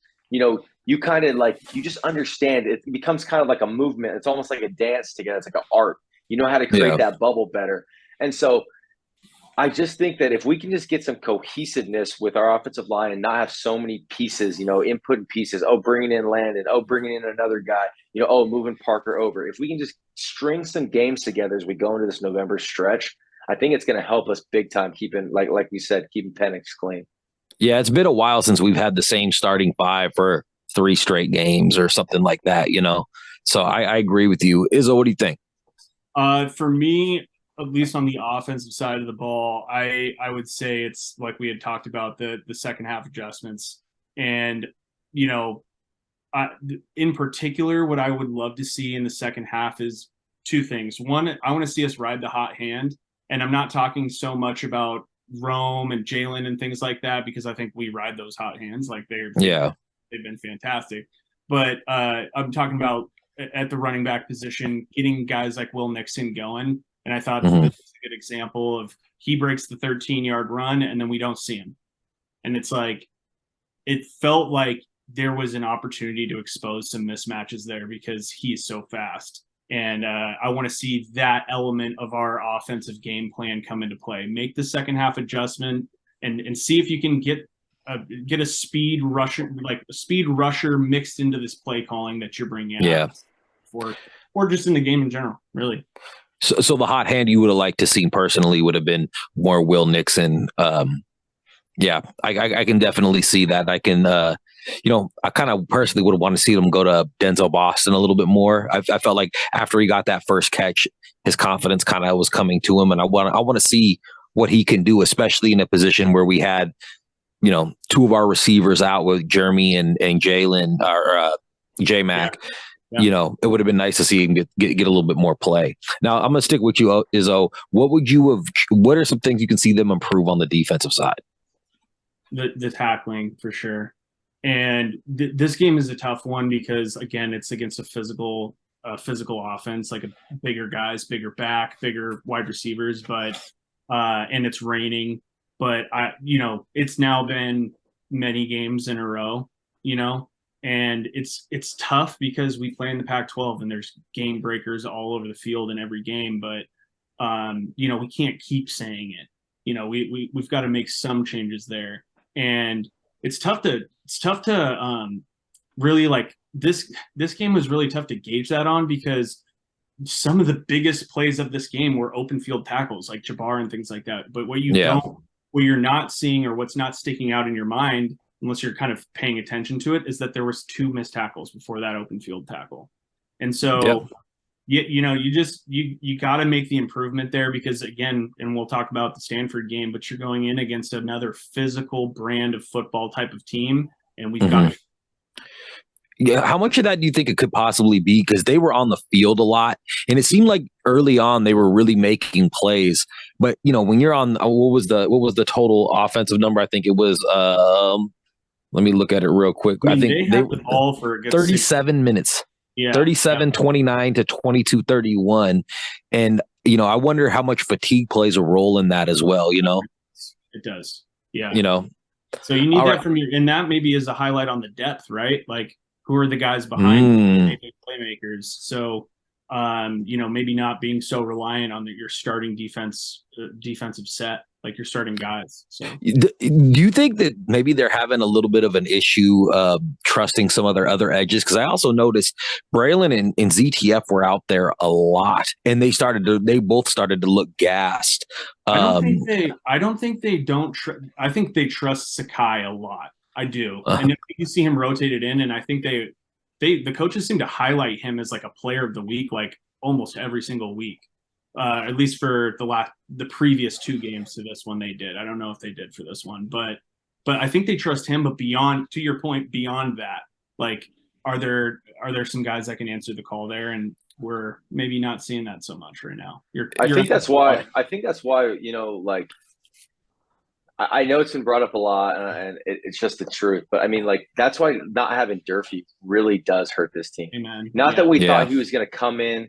C: you kind of you just understand it becomes kind of like a movement. It's almost like a dance together. It's like an art. You know how to create that bubble better. And so I just think that if we can just get some cohesiveness with our offensive line and not have so many pieces, inputting pieces, bringing in Landon, bringing in another guy, moving Parker over. If we can just string some games together as we go into this November stretch, I think it's going to help us big time keeping, like we said, keeping Penix clean.
B: Yeah, it's been a while since we've had the same starting 5 for 3 straight games or something like that, So I agree with you. Izzo, what do you think?
A: For me, at least on the offensive side of the ball, I would say it's like we had talked about the second half adjustments. And, in particular, what I would love to see in the second half is 2 things. One, I want to see us ride the hot hand. And I'm not talking so much about Rome and Jalen and things like that, because I think we ride those hot hands. Like they've been fantastic. But I'm talking about at the running back position, getting guys like Will Nixon going. And I thought this was a good example of he breaks the 13-yard run and then we don't see him. And it's like, it felt like there was an opportunity to expose some mismatches there because he's so fast. And I want to see that element of our offensive game plan come into play. Make the second half adjustment and see if you can get a speed rusher, like a speed rusher mixed into this play calling that you're bringing out. Or just in the game in general, really.
B: So the hot hand you would have liked to see personally would have been more Will Nixon. Yeah, I can definitely see that. I can, I kind of personally would have wanted to see him go to Denzel Boston a little bit more. I felt like after he got that first catch, his confidence kind of was coming to him, and I want to see what he can do, especially in a position where we had, 2 of our receivers out with Jeremy and Jalen or J-Mac. Yeah. It would have been nice to see him get a little bit more play. Now, I'm going to stick with you, Izzo. What are some things you can see them improve on the defensive side?
A: The tackling, for sure. And this game is a tough one because, again, it's against a physical offense, like bigger guys, bigger back, bigger wide receivers, but and it's raining. But it's now been many games in a row, and it's tough because we play in the Pac-12 and there's game breakers all over the field in every game, but we can't keep saying it. We've got to make some changes there, and it's tough to really, like, this game was really tough to gauge that on, because some of the biggest plays of this game were open field tackles like Jabbar and things like that. But what you're not seeing, or what's not sticking out in your mind, unless you're kind of paying attention to it, is that there was 2 missed tackles before that open field tackle. And so, you got to make the improvement there, because, again, and we'll talk about the Stanford game, but you're going in against another physical brand of football type of team, and we've got to.
B: Yeah, how much of that do you think it could possibly be? Because they were on the field a lot, and it seemed like early on they were really making plays. But when you're on, what was the total offensive number? I think it was. Let me look at it real quick. I think
A: they the ball for a good
B: 37 minutes. Yeah, 37-29 to 22-31, and I wonder how much fatigue plays a role in that as well.
A: It does. Yeah. So you need
B: All
A: that
B: right.
A: from and that maybe is a highlight on the depth, right? Like, who are the guys behind the playmakers? So, maybe not being so reliant on your starting defensive set, like your starting guys. So,
B: do you think that maybe they're having a little bit of an issue trusting some of their other edges? Because I also noticed Braylon and ZTF were out there a lot, and they both started to look gassed.
A: I don't think they I think they trust Sakai a lot. I do. And you see him rotated in, and I think the coaches seem to highlight him as like a player of the week, like almost every single week. At least for the previous 2 games to this one they did. I don't know if they did for this one, but I think they trust him. But beyond, to your point, beyond that, like, are there some guys that can answer the call there? And we're maybe not seeing that so much right now.
C: I think that's why, like, I know it's been brought up a lot, and it's just the truth. But I mean, like, that's why not having Durfee really does hurt this team.
A: Amen.
C: Not that we thought he was going to come in,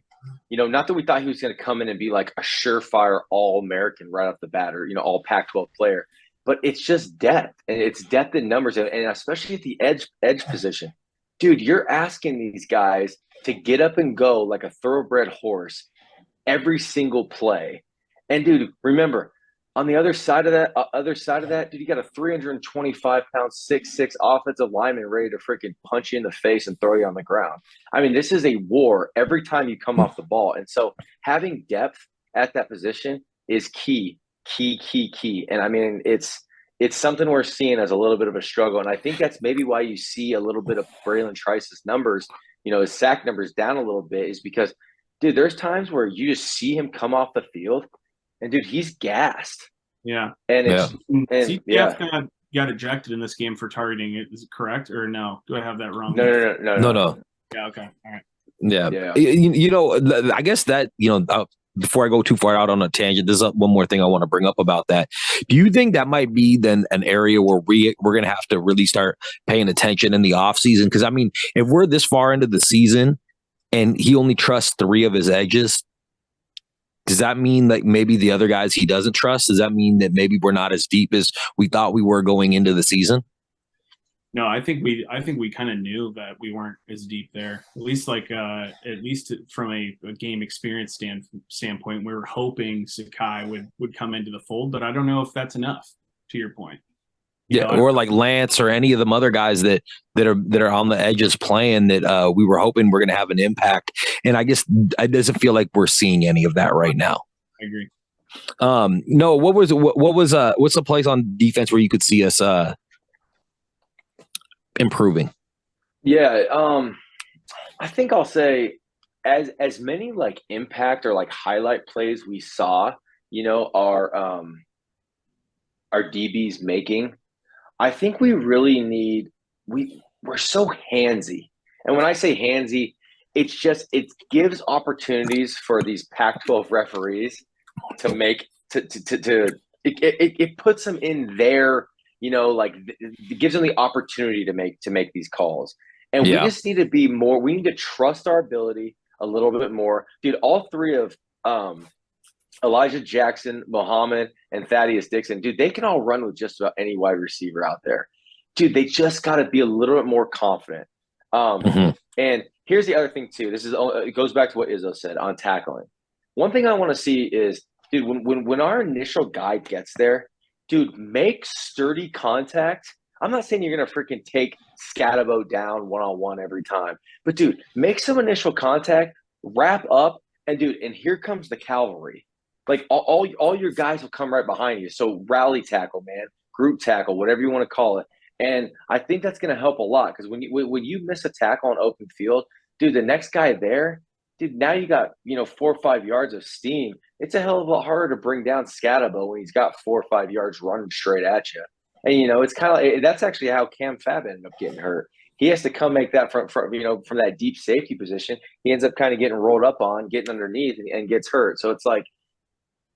C: not that we thought he was going to come in and be like a surefire All-American right off the bat, or all Pac-12 player. But it's just depth, and it's depth in numbers, and especially at the edge position, dude. You're asking these guys to get up and go like a thoroughbred horse every single play, and dude, remember. On the other side of that, dude, you got a 325-pound 6'6" offensive lineman ready to freaking punch you in the face and throw you on the ground. I mean, this is a war every time you come off the ball. And so having depth at that position is key. And I mean, it's something we're seeing as a little bit of a struggle. And I think that's maybe why you see a little bit of Braylon Trice's numbers, his sack numbers down a little bit, is because, dude, there's times where you just see him come off the field, and dude, he's gassed.
A: Yeah.
C: And
A: CTF got ejected in this game for targeting it. Is it correct, or no? Do I have that wrong?
B: No.
A: Yeah. Okay. All right.
B: Yeah. I guess that, before I go too far out on a tangent, there's one more thing I want to bring up about that. Do you think that might be then an area where we're going to have to really start paying attention in the offseason? Because, I mean, if we're this far into the season and he only trusts 3 of his edges, does that mean that maybe the other guys he doesn't trust? Does that mean that maybe we're not as deep as we thought we were going into the season?
A: No, I think we kind of knew that we weren't as deep there. At least from a game experience standpoint, we were hoping Sakai would come into the fold, but I don't know if that's enough. To your point.
B: Or like Lance or any of them other guys that are on the edges playing that we were hoping we're going to have an impact. And I guess it doesn't feel like we're seeing any of that right now.
A: I agree.
B: No, what's the place on defense where you could see us improving?
C: Yeah, I think I'll say as many like impact or like highlight plays we saw, our DBs making. I think we really need we're so handsy. And when I say handsy, it gives opportunities for these Pac-12 referees to make it puts them in their, it gives them the opportunity to make these calls. And we just need to be more, we need to trust our ability a little bit more. Dude, all 3 of Elijah Jackson, Muhammad, and Thaddeus Dixon, dude, they can all run with just about any wide receiver out there. dude, they just got to be a little bit more confident. And here's the other thing too. It goes back to what Izzo said on tackling. One thing I want to see is, dude, when our initial guy gets there, dude, make sturdy contact. I'm not saying you're gonna freaking take Scatabo down one-on-one every time, but dude, make some initial contact, wrap up, and dude, and here comes the cavalry. Like all your guys will come right behind you. So rally tackle, man, group tackle, whatever you want to call it. And I think that's going to help a lot because when you miss a tackle on open field, dude, the next guy there, dude, now you got 4 or 5 yards of steam. It's a hell of a lot harder to bring down Scatabo when he's got 4 or 5 yards running straight at you. And it's kind of that's actually how Cam Fab ended up getting hurt. He has to come make that from that deep safety position. He ends up kind of getting rolled up on, getting underneath, and gets hurt. So it's like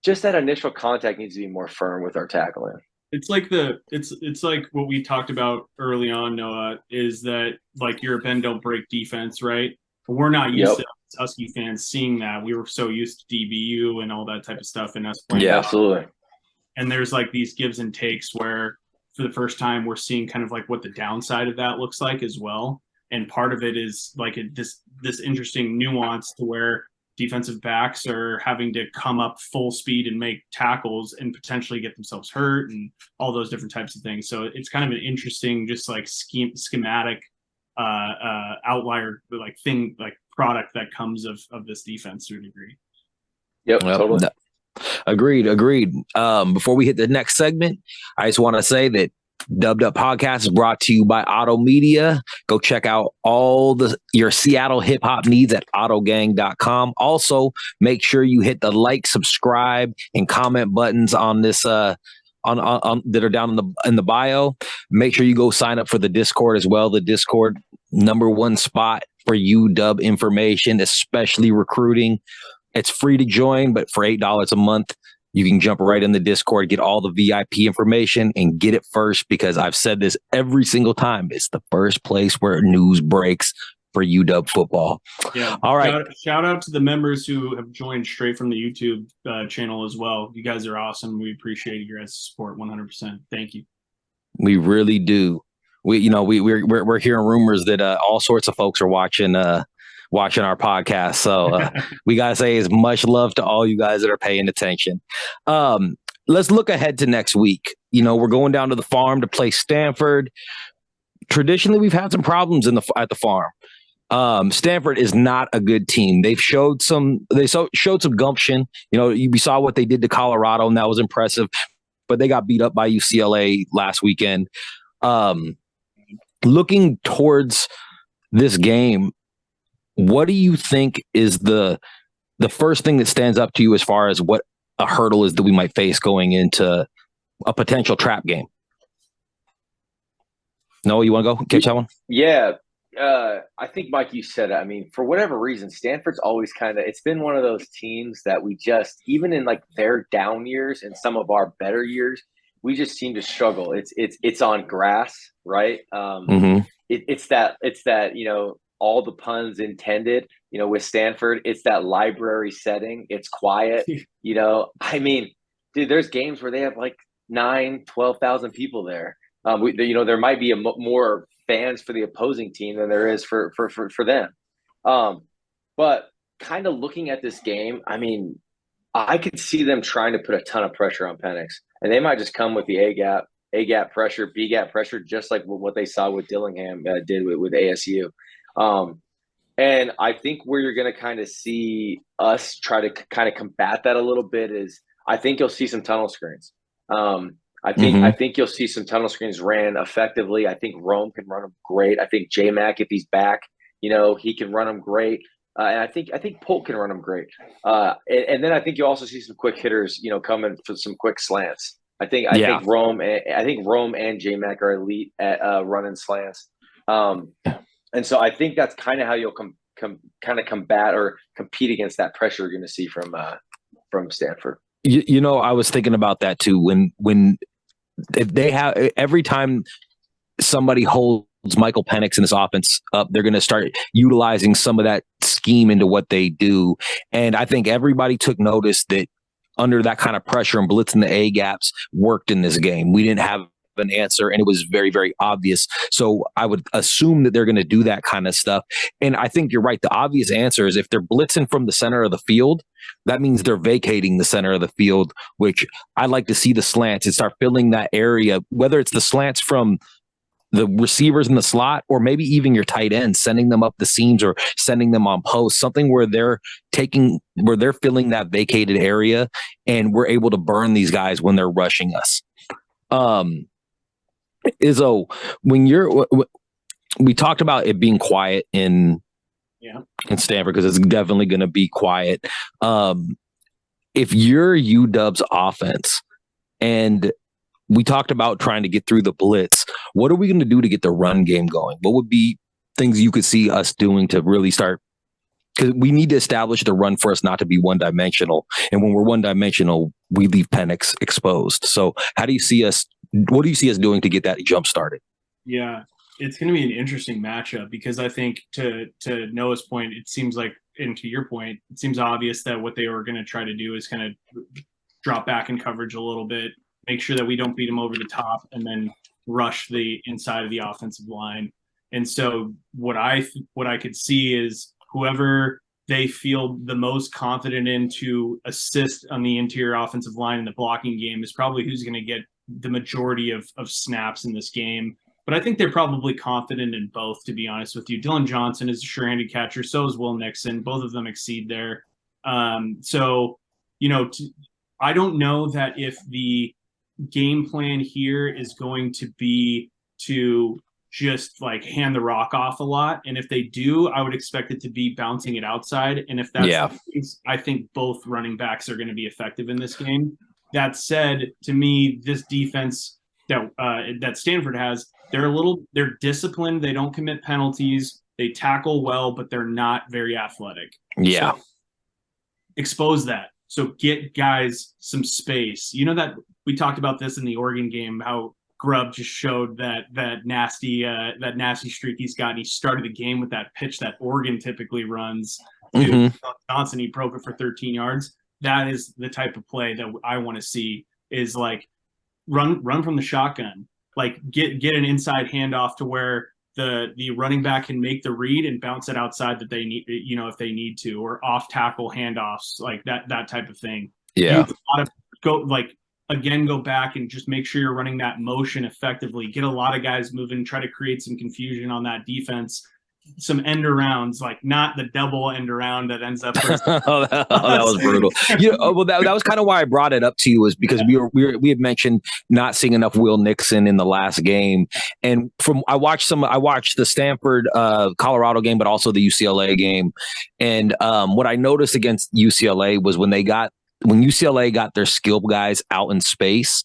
C: just that initial contact needs to be more firm with our tackling.
A: It's like it's like what we talked about early on, Noah, is that like your bend don't break defense, right? But we're not used to Husky fans seeing that. We were so used to DBU and all that type of stuff, and us playing.
C: Yeah, absolutely.
A: And there's like these gives and takes where for the first time we're seeing kind of like what the downside of that looks like as well. And part of it is like this interesting nuance to where defensive backs are having to come up full speed and make tackles and potentially get themselves hurt and all those different types of things. So it's kind of an interesting, just like schematic outlier, like thing, like product that comes of this defense to a degree.
C: Yep, totally.
B: Agreed. Before we hit the next segment, I just want to say that Dubbed Up Podcast is brought to you by Auto Media. Go check out all your Seattle hip hop needs at autogang.com. Also, make sure you hit the like, subscribe, and comment buttons on this on that are down in the bio. Make sure you go sign up for the Discord as well. The Discord #1 spot for UW information, especially recruiting. It's free to join, but for $8 a month, you can jump right in the Discord, get all the VIP information, and get it first because I've said this every single time. It's the first place where news breaks for UW football.
A: Yeah.
B: All right.
A: Shout out to the members who have joined straight from the YouTube channel as well. You guys are awesome. We appreciate your guys' support 100%. Thank you.
B: We really do. We're hearing rumors that all sorts of folks are watching our podcast. So we got to say as much love to all you guys that are paying attention. Let's look ahead to next week. We're going down to the farm to play Stanford. Traditionally, we've had some problems at the farm. Stanford is not a good team. They showed some gumption. We saw what they did to Colorado, and that was impressive. But they got beat up by UCLA last weekend. Looking towards this game, what do you think is the first thing that stands up to you as far as what a hurdle is that we might face going into a potential trap game? Noah, you want to go catch that one?
C: Yeah. I think, Mike, you said it. I mean, for whatever reason, Stanford's always it's been one of those teams that we just, even in like their down years and some of our better years, we just seem to struggle. It's on grass, right? It's that, all the puns intended, with Stanford, it's that library setting. It's quiet, I mean, dude, there's games where they have like 12,000 people there. There might be more fans for the opposing team than there is for them. But kind of looking at this game, I mean, I could see them trying to put a ton of pressure on Penix, and they might just come with the A gap pressure, B gap pressure, just like what they saw with Dillingham did with ASU. And I think where you're going to kind of see us try to kind of combat that a little bit is I think you'll see some tunnel screens. I think you'll see some tunnel screens ran effectively. I think Rome can run them great. I think J-Mac, if he's back, he can run them great. And I think Polk can run them great. And then I think you also see some quick hitters, coming for some quick slants. I think Rome and J-Mac are elite at running slants. And so I think that's kind of how you'll kind of combat or compete against that pressure you're going to see from Stanford.
B: I was thinking about that too. When they have every time somebody holds Michael Penix in this offense up, they're going to start utilizing some of that scheme into what they do. And I think everybody took notice that under that kind of pressure and blitzing the A gaps worked in this game. We didn't have an answer, and it was very, very obvious. So I would assume that they're going to do that kind of stuff. And I think you're right. The obvious answer is if they're blitzing from the center of the field, that means they're vacating the center of the field, which I like to see the slants and start filling that area, whether it's the slants from the receivers in the slot or maybe even your tight end, sending them up the seams or sending them on post, something where they're filling that vacated area and we're able to burn these guys when they're rushing us. Izzo, we talked about it being quiet in Stanford because it's definitely going to be quiet. If you're UW's offense, and we talked about trying to get through the blitz, what are we going to do to get the run game going? What would be things you could see us doing to really start? Because we need to establish the run for us not to be one-dimensional. And when we're one-dimensional, we leave Penix exposed. So what do you see us doing to get that jump started?
A: Yeah, it's going to be an interesting matchup because I think to Noah's point, it seems like, and to your point, it seems obvious that what they were going to try to do is kind of drop back in coverage a little bit, make sure that we don't beat them over the top, and then rush the inside of the offensive line. And so what I could see is whoever they feel the most confident in to assist on the interior offensive line in the blocking game is probably who's going to get the majority of snaps in this game. But I think they're probably confident in both, to be honest with you. Dylan Johnson is a sure-handed catcher. So is Will Nixon. Both of them exceed there. So, I don't know that if the game plan here is going to be to just like hand the rock off a lot. And if they do, I would expect it to be bouncing it outside. And if that's the case, I think both running backs are going to be effective in this game. That said, to me, this defense that Stanford has, they're disciplined. They don't commit penalties. They tackle well, but they're not very athletic.
B: Yeah.
A: So expose that. So get guys some space. You know that we talked about this in the Oregon game, how Grubb just showed that nasty streak he's got. And he started the game with that pitch that Oregon typically runs to Johnson. He broke it for 13 yards. That is the type of play that I want to see, is like run from the shotgun, like get an inside handoff to where the running back can make the read and bounce it outside that they need, if they need to, or off tackle handoffs, like that type of thing.
B: Yeah.
A: Go back and just make sure you're running that motion effectively. Get a lot of guys moving, try to create some confusion on that defense. Some end arounds, like not the double end around that ends up.
B: That was brutal. That was kind of why I brought it up to you, is because we had mentioned not seeing enough Will Nixon in the last game, and I watched the Stanford Colorado game, but also the UCLA game, and what I noticed against UCLA was when UCLA got their skill guys out in space,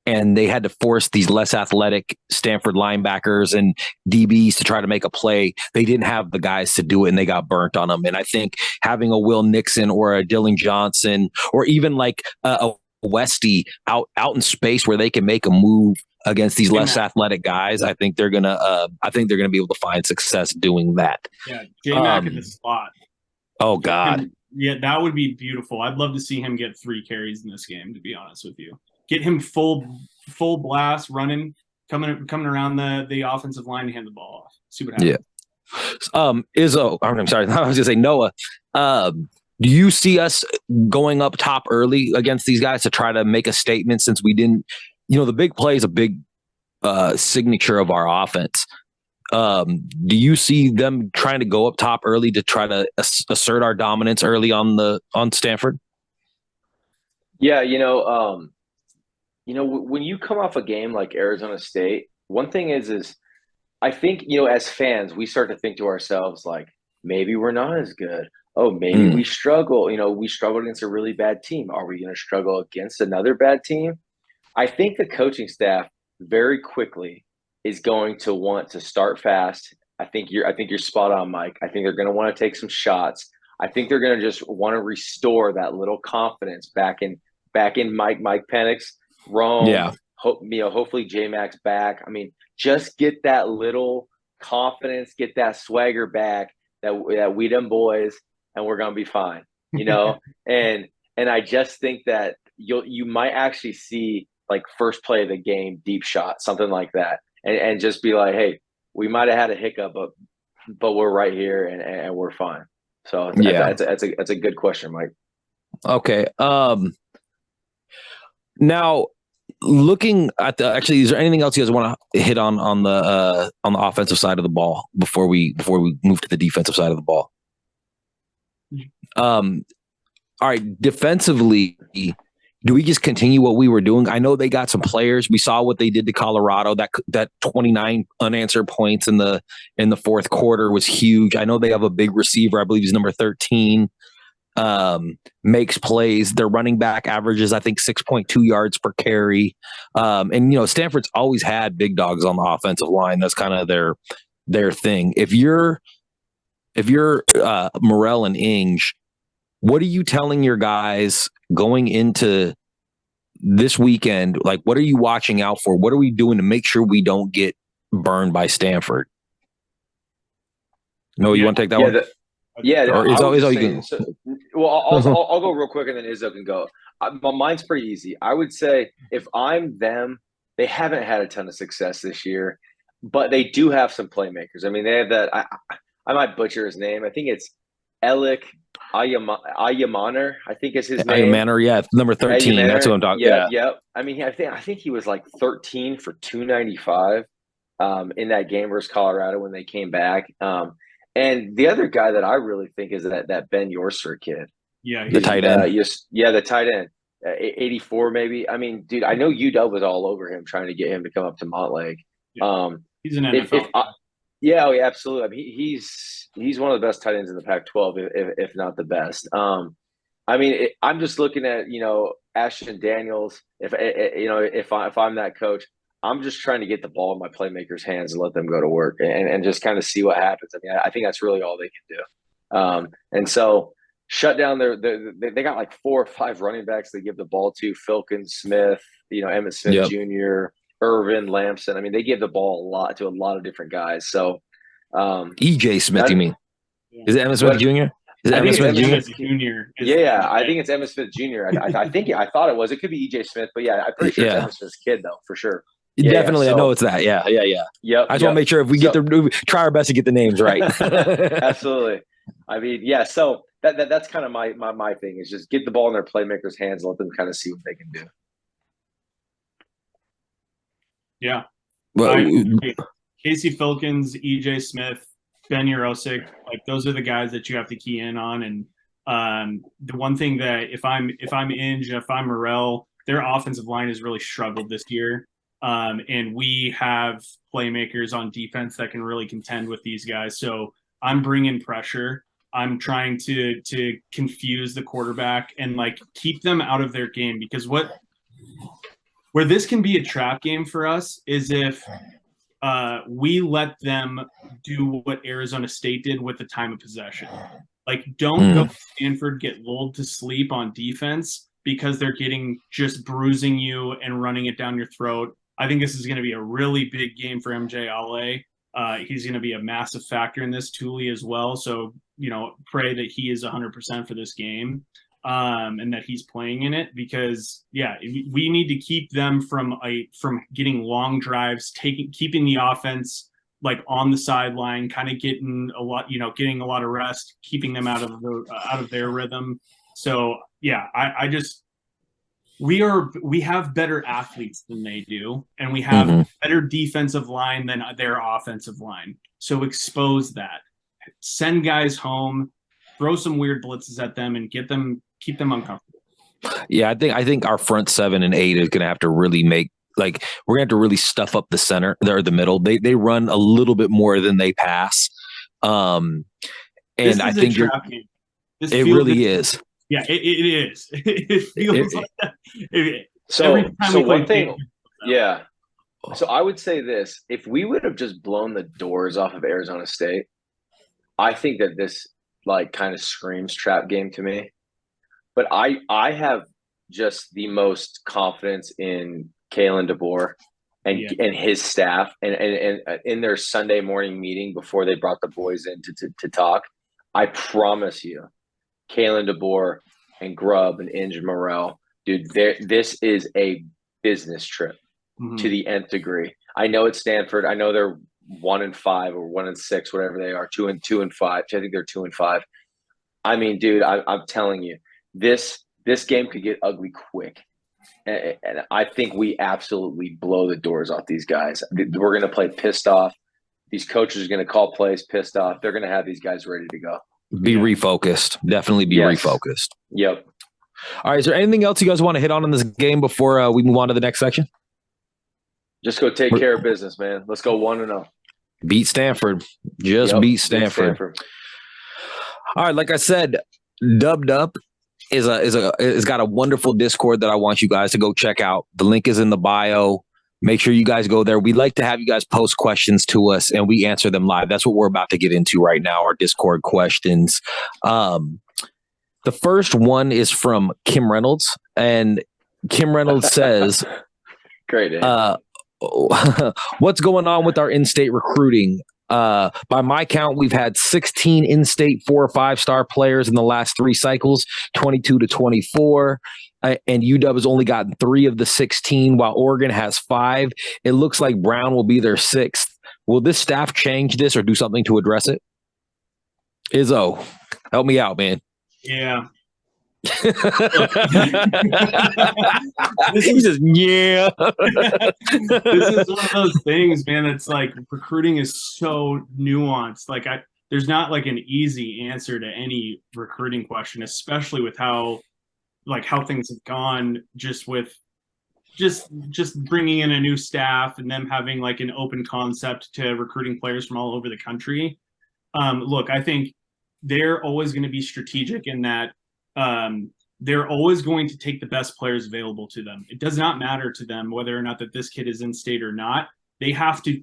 B: and they had to force these less athletic Stanford linebackers and DBs to try to make a play, they didn't have the guys to do it, and they got burnt on them. And I think having a Will Nixon or a Dylan Johnson, or even like a Westy out in space where they can make a move against these less athletic guys, I think they're gonna be able to find success doing that.
A: Yeah, J-Mac in the slot.
B: Oh God.
A: Yeah, that would be beautiful. I'd love to see him get 3 carries in this game, to be honest with you. Get him full blast running, coming around the offensive line and hand the ball off. See what happens.
B: Yeah. Izzo, I'm sorry. I was gonna say Noah. Do you see us going up top early against these guys to try to make a statement, since we didn't? The big play is a big signature of our offense. Do you see them trying to go up top early to try to assert our dominance early on Stanford?
C: Yeah, when you come off a game like Arizona State, one thing is I think, as fans, we start to think to ourselves, like, maybe we're not as good. Oh, maybe we struggle. We struggled against a really bad team. Are we going to struggle against another bad team? I think the coaching staff very quickly is going to want to start fast. I think you're spot on, Mike. I think they're going to want to take some shots. I think they're going to just want to restore that little confidence back in Mike Penix. Rome,
B: yeah.
C: Hopefully J-Mac's back. I mean, just get that little confidence, get that swagger back, that we them boys, and we're gonna be fine. And I just think that you might actually see like first play of the game, deep shot, something like that, and just be like, hey, we might have had a hiccup, but we're right here and we're fine. So that's a good question, Mike.
B: Okay. Now looking at actually, is there anything else you guys want to hit on the offensive side of the ball before we move to the defensive side of the ball? All right, defensively, do we just continue what we were doing? I know they got some players. We saw what they did to Colorado. That 29 unanswered points in the fourth quarter was huge. I know they have a big receiver. I believe he's number 13. Makes plays. Their running back averages, I think, 6.2 yards per carry. And Stanford's always had big dogs on the offensive line. That's kind of their thing. If you're Morrell and Inge, what are you telling your guys going into this weekend? Like, what are you watching out for? What are we doing to make sure we don't get burned by Stanford? No, you want to take that one?
C: Or
B: Izzo, you can.
C: So, I'll go real quick and then Izzo can go. Mine's pretty easy. I would say if I'm them, they haven't had a ton of success this year, but they do have some playmakers. I mean, they have that. I might butcher his name. I think it's Elik Ayamaner, I think is his name.
B: Ayamaner, yeah, number 13.
C: Ayamaner,
B: that's what I'm talking about.
C: Yeah. I mean, I think he was like 13 for 295 in that game versus Colorado when they came back. And the other guy that I really think is that Ben Yorser kid.
A: Yeah,
B: the tight end.
C: The tight end, 84 maybe. I mean, dude, I know UW was all over him trying to get him to come up to Montlake.
A: Yeah. He's an NFL.
C: Absolutely. I mean, he's one of the best tight ends in the Pac-12, if not the best. I mean, I'm just looking at Ashton Daniels. If I'm that coach, I'm just trying to get the ball in my playmakers' hands and let them go to work and just kind of see what happens. I mean, I think that's really all they can do. And so shut down they got like 4 or 5 running backs they give the ball to: Filkins, Smith, Emmett Smith Jr., Irvin, Lamson. I mean, they give the ball to a lot of different guys. So
B: EJ Smith, you mean? Is it Emmett Smith Jr.? Is it Emmett Smith
A: Jr.?
C: Yeah, I think it's Emmett Smith Jr. I thought it was. It could be EJ Smith, but yeah, I'm pretty sure it's Emmett Smith's kid though, for sure.
B: Definitely, I know it's that. Yeah.
C: Yep.
B: I just want to make sure if we try our best to get the names right.
C: Absolutely. I mean, yeah. So that's kind of my thing is just get the ball in their playmakers' hands, let them kind of see what they can do.
A: Yeah. Casey Filkins, EJ Smith, Ben Urosic, like those are the guys that you have to key in on. And the one thing that if I'm Inge, if I'm Morrell, their offensive line has really struggled this year. And we have playmakers on defense that can really contend with these guys. So I'm bringing pressure. I'm trying to confuse the quarterback and like keep them out of their game, because where this can be a trap game for us is if we let them do what Arizona State did with the time of possession. Like, don't go Stanford get lulled to sleep on defense because they're just bruising you and running it down your throat. I think this is going to be a really big game for MJ Ale. He's going to be a massive factor in this. Thule as well. So, pray that he is 100% for this game and that he's playing in it, because, we need to keep them from getting long drives, keeping the offense like on the sideline, kind of getting a lot of rest, keeping them out of their rhythm. So, we have better athletes than they do, and we have better defensive line than their offensive line. So expose that, send guys home, throw some weird blitzes at them, and keep them uncomfortable.
B: Yeah, I think our front 7 and 8 is going to have to really we're going to have to really stuff up the center or the middle. They run a little bit more than they pass. And I think it really is.
A: Yeah, it is. It feels like that.
C: So one thing, So I would say this: if we would have just blown the doors off of Arizona State, I think that this kind of screams trap game to me. But I have just the most confidence in Kalen DeBoer and his staff, and in their Sunday morning meeting before they brought the boys in to talk. I promise you, Kalen DeBoer and Grubb and Inge Morrell, dude, this is a business trip to the nth degree. I know it's Stanford. I know they're 1-5 or 1-6, whatever they are, 2-5. I think they're 2-5. I mean, dude, I'm telling you, this game could get ugly quick. And I think we absolutely blow the doors off these guys. We're going to play pissed off. These coaches are going to call plays pissed off. They're going to have these guys ready to go.
B: Be refocused. Definitely be refocused.
C: Yep.
B: All right. Is there anything else you guys want to hit on in this game before we move on to the next section?
C: Just go take care of business, man. Let's go 1-0.
B: Beat Stanford. Beat Stanford. All right. Like I said, Dubbed Up is got a wonderful Discord that I want you guys to go check out. The link is in the bio. Make sure you guys go there. We'd like to have you guys post questions to us and we answer them live. That's what we're about to get into right now, our Discord questions. The first one is from Kim Reynolds, and Kim Reynolds says,
C: "Great.
B: What's going on with our in-state recruiting? By my count, we've had 16 in-state 4 or 5-star players in the last 3 cycles, 22 to 24. And UW has only gotten 3 of the 16, while Oregon has 5. It looks like Brown will be their 6th. Will this staff change this or do something to address it? Izzo, help me out, man.
A: Yeah.
B: He says, yeah.
A: This is one of those things, man, that's like recruiting is so nuanced. Like there's not like an easy answer to any recruiting question, especially with how things have gone just with just bringing in a new staff and them having like an open concept to recruiting players from all over the country. Look, I think they're always going to be strategic in that they're always going to take the best players available to them. It does not matter to them whether or not that this kid is in state or not. They have to,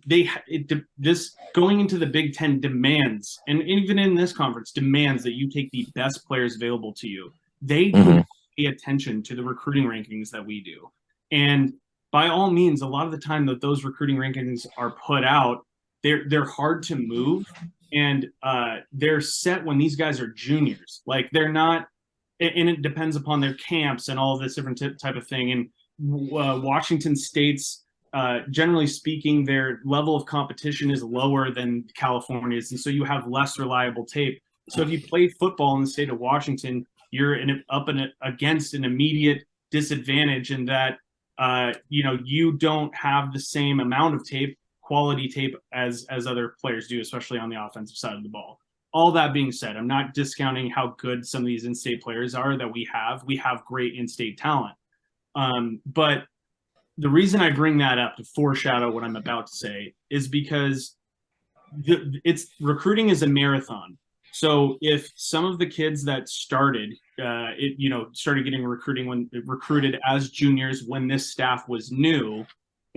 A: this going into the Big Ten demands, and even in this conference, demands that you take the best players available to you. They don't pay attention to the recruiting rankings that we do. And by all means, a lot of the time that those recruiting rankings are put out, they're hard to move, and they're set when these guys are juniors. Like they're not, and it depends upon their camps and all this different type of thing. And Washington State's, generally speaking, their level of competition is lower than California's, and so you have less reliable tape. So if you play football in the state of Washington, you're against an immediate disadvantage in that you don't have the same amount of tape, quality tape as other players do, especially on the offensive side of the ball. All that being said, I'm not discounting how good some of these in-state players are that we have. We have great in-state talent. But the reason I bring that up to foreshadow what I'm about to say is because recruiting is a marathon. So if some of the kids that started getting recruited as juniors when this staff was new,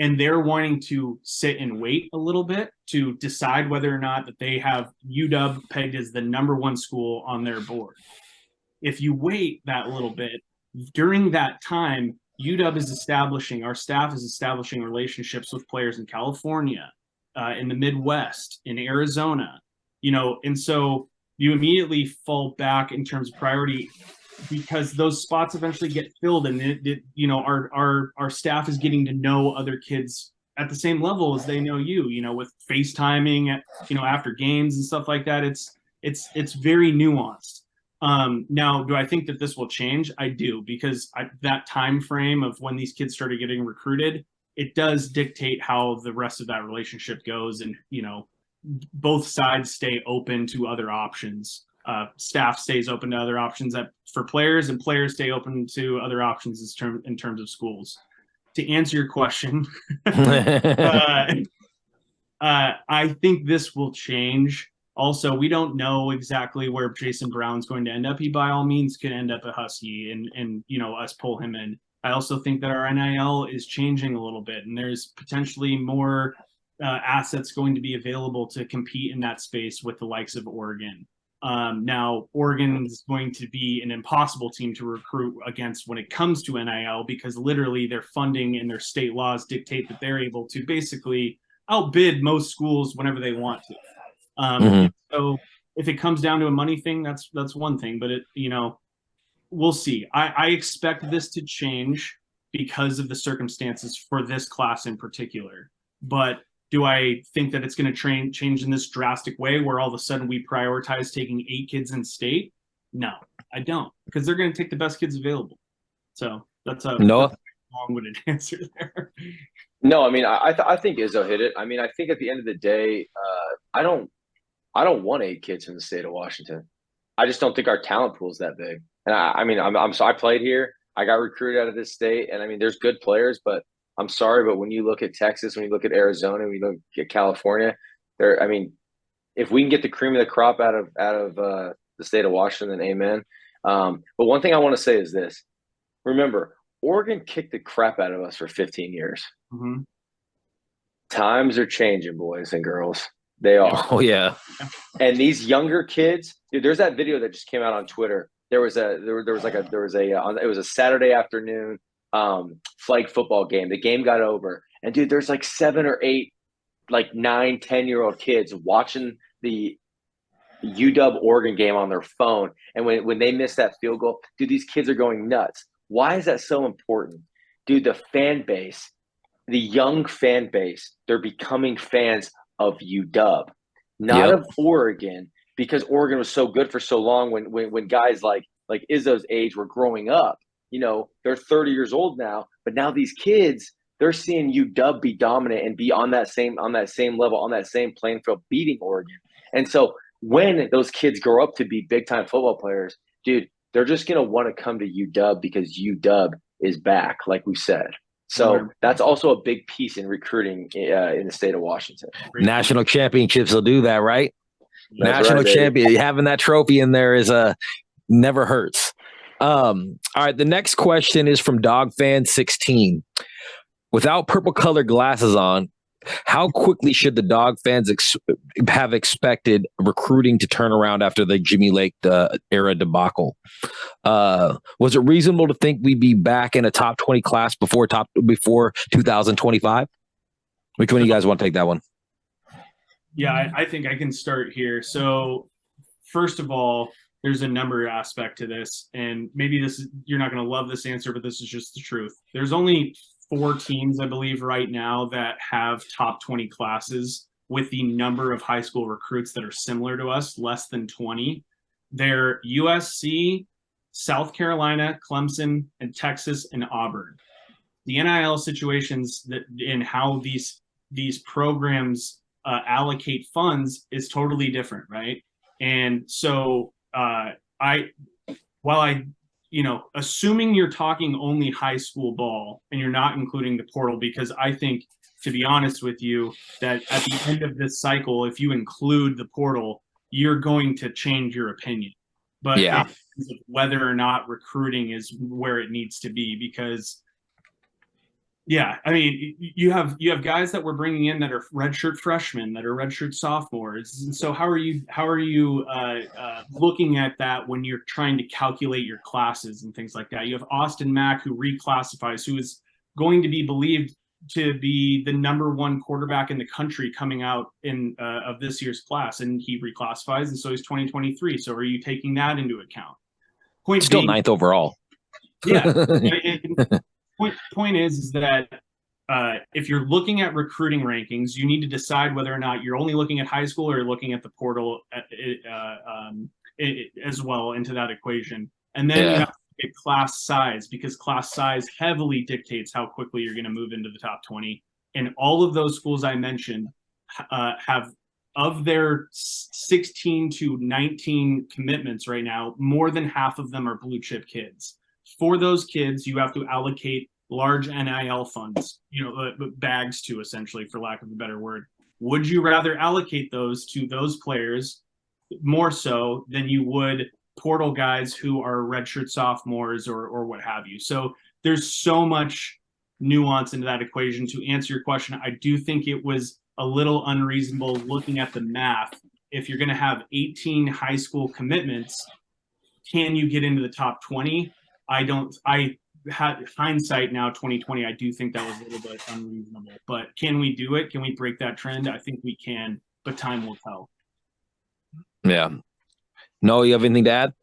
A: and they're wanting to sit and wait a little bit to decide whether or not that they have UW pegged as the #1 school on their board. If you wait that little bit, during that time, our staff is establishing relationships with players in California, in the Midwest, in Arizona, and so you immediately fall back in terms of priority because those spots eventually get filled, and our staff is getting to know other kids at the same level as they know you, with FaceTiming, after games and stuff like that. It's very nuanced. Now, do I think that this will change? I do, because that time frame of when these kids started getting recruited, it does dictate how the rest of that relationship goes, and both sides stay open to other options. Staff stays open to other options for players, and players stay open to other options in terms of schools. To answer your question, I think this will change. Also, we don't know exactly where Jason Brown's going to end up. He, by all means, could end up a Husky and us pull him in. I also think that our NIL is changing a little bit, and there's potentially more assets going to be available to compete in that space with the likes of Oregon. Now, Oregon is going to be an impossible team to recruit against when it comes to NIL, because literally their funding and their state laws dictate that they're able to basically outbid most schools whenever they want to. So if it comes down to a money thing, that's one thing, but we'll see. I expect this to change because of the circumstances for this class in particular. But do I think that it's going to change in this drastic way where all of a sudden we prioritize taking 8 kids in state? No, I don't, because they're going to take the best kids available. So that's a long-winded answer there.
C: No, I mean, I think Izzo hit it. I mean, I think at the end of the day, I don't want 8 kids from the state of Washington. I just don't think our talent pool is that big. And I played here. I got recruited out of this state, and I mean, there's good players, but I'm sorry, but when you look at Texas, when you look at Arizona, when you look at California, I mean, if we can get the cream of the crop out of the state of Washington, then amen. But one thing I want to say is this: remember, Oregon kicked the crap out of us for 15 years.
A: Mm-hmm.
C: Times are changing, boys and girls. They are.
B: Oh yeah.
C: And these younger kids, dude, there's that video that just came out on Twitter. It was a Saturday afternoon flag football game. The game got over, and dude, there's like 7 or 8, like 9, 10-year-old kids watching the UW Oregon game on their phone. And when they miss that field goal, dude, these kids are going nuts. Why is that so important? Dude, the fan base, the young fan base, they're becoming fans of UW, not of Oregon, because Oregon was so good for so long when guys like Izzo's age were growing up. You know, they're 30 years old now, but now these kids, they're seeing UW be dominant and be on that same level, on that same playing field, beating Oregon. And so when those kids grow up to be big-time football players, dude, they're just going to want to come to UW because UW is back, like we said. So that's also a big piece in recruiting in the state of Washington.
B: National championships will do that, right?
C: That's
B: National
C: right,
B: champion. Having that trophy in there is never hurts. All right. The next question is from DogFan16. Without purple colored glasses on, how quickly should the Dog fans have expected recruiting to turn around after the Jimmy Lake era debacle? Was it reasonable to think we'd be back in a top 20 class before 2025? Which one of you guys want to take that one?
A: Yeah, I think I can start here. So first of all, there's a number aspect to this, and maybe you're not going to love this answer, but this is just the truth. There's only 4 teams, I believe, right now that have top 20 classes with the number of high school recruits that are similar to us, less than 20. They're USC, South Carolina, Clemson, and Texas, and Auburn. The NIL situations in how these programs allocate funds is totally different, right? And so assuming you're talking only high school ball and you're not including the portal, because I think, to be honest with you, that at the end of this cycle, if you include the portal, you're going to change your opinion. But whether or not recruiting is where it needs to be, because I mean, you have guys that we're bringing in that are redshirt freshmen, that are redshirt sophomores. And so how are you looking at that when you're trying to calculate your classes and things like that? You have Austin Mack, who reclassifies, who is going to be believed to be the #1 quarterback in the country coming out of this year's class, and he reclassifies, and so he's 2023. So are you taking that into account?
B: Still 9th overall.
A: Yeah. Point is that if you're looking at recruiting rankings, you need to decide whether or not you're only looking at high school or you're looking at the portal as well into that equation. And then you have to look at class size, because class size heavily dictates how quickly you're going to move into the top 20. And all of those schools I mentioned have, of their 16 to 19 commitments right now, more than half of them are blue chip kids. For those kids, you have to allocate large NIL funds, bags to, essentially, for lack of a better word. Would you rather allocate those to those players more so than you would portal guys who are redshirt sophomores or what have you? So there's so much nuance into that equation. To answer your question, I do think it was a little unreasonable looking at the math. If you're going to have 18 high school commitments, can you get into the top 20? I had hindsight now, 2020, I do think that was a little bit unreasonable, but can we do it? Can we break that trend? I think we can, but time will tell.
B: Yeah. No, you have anything to add?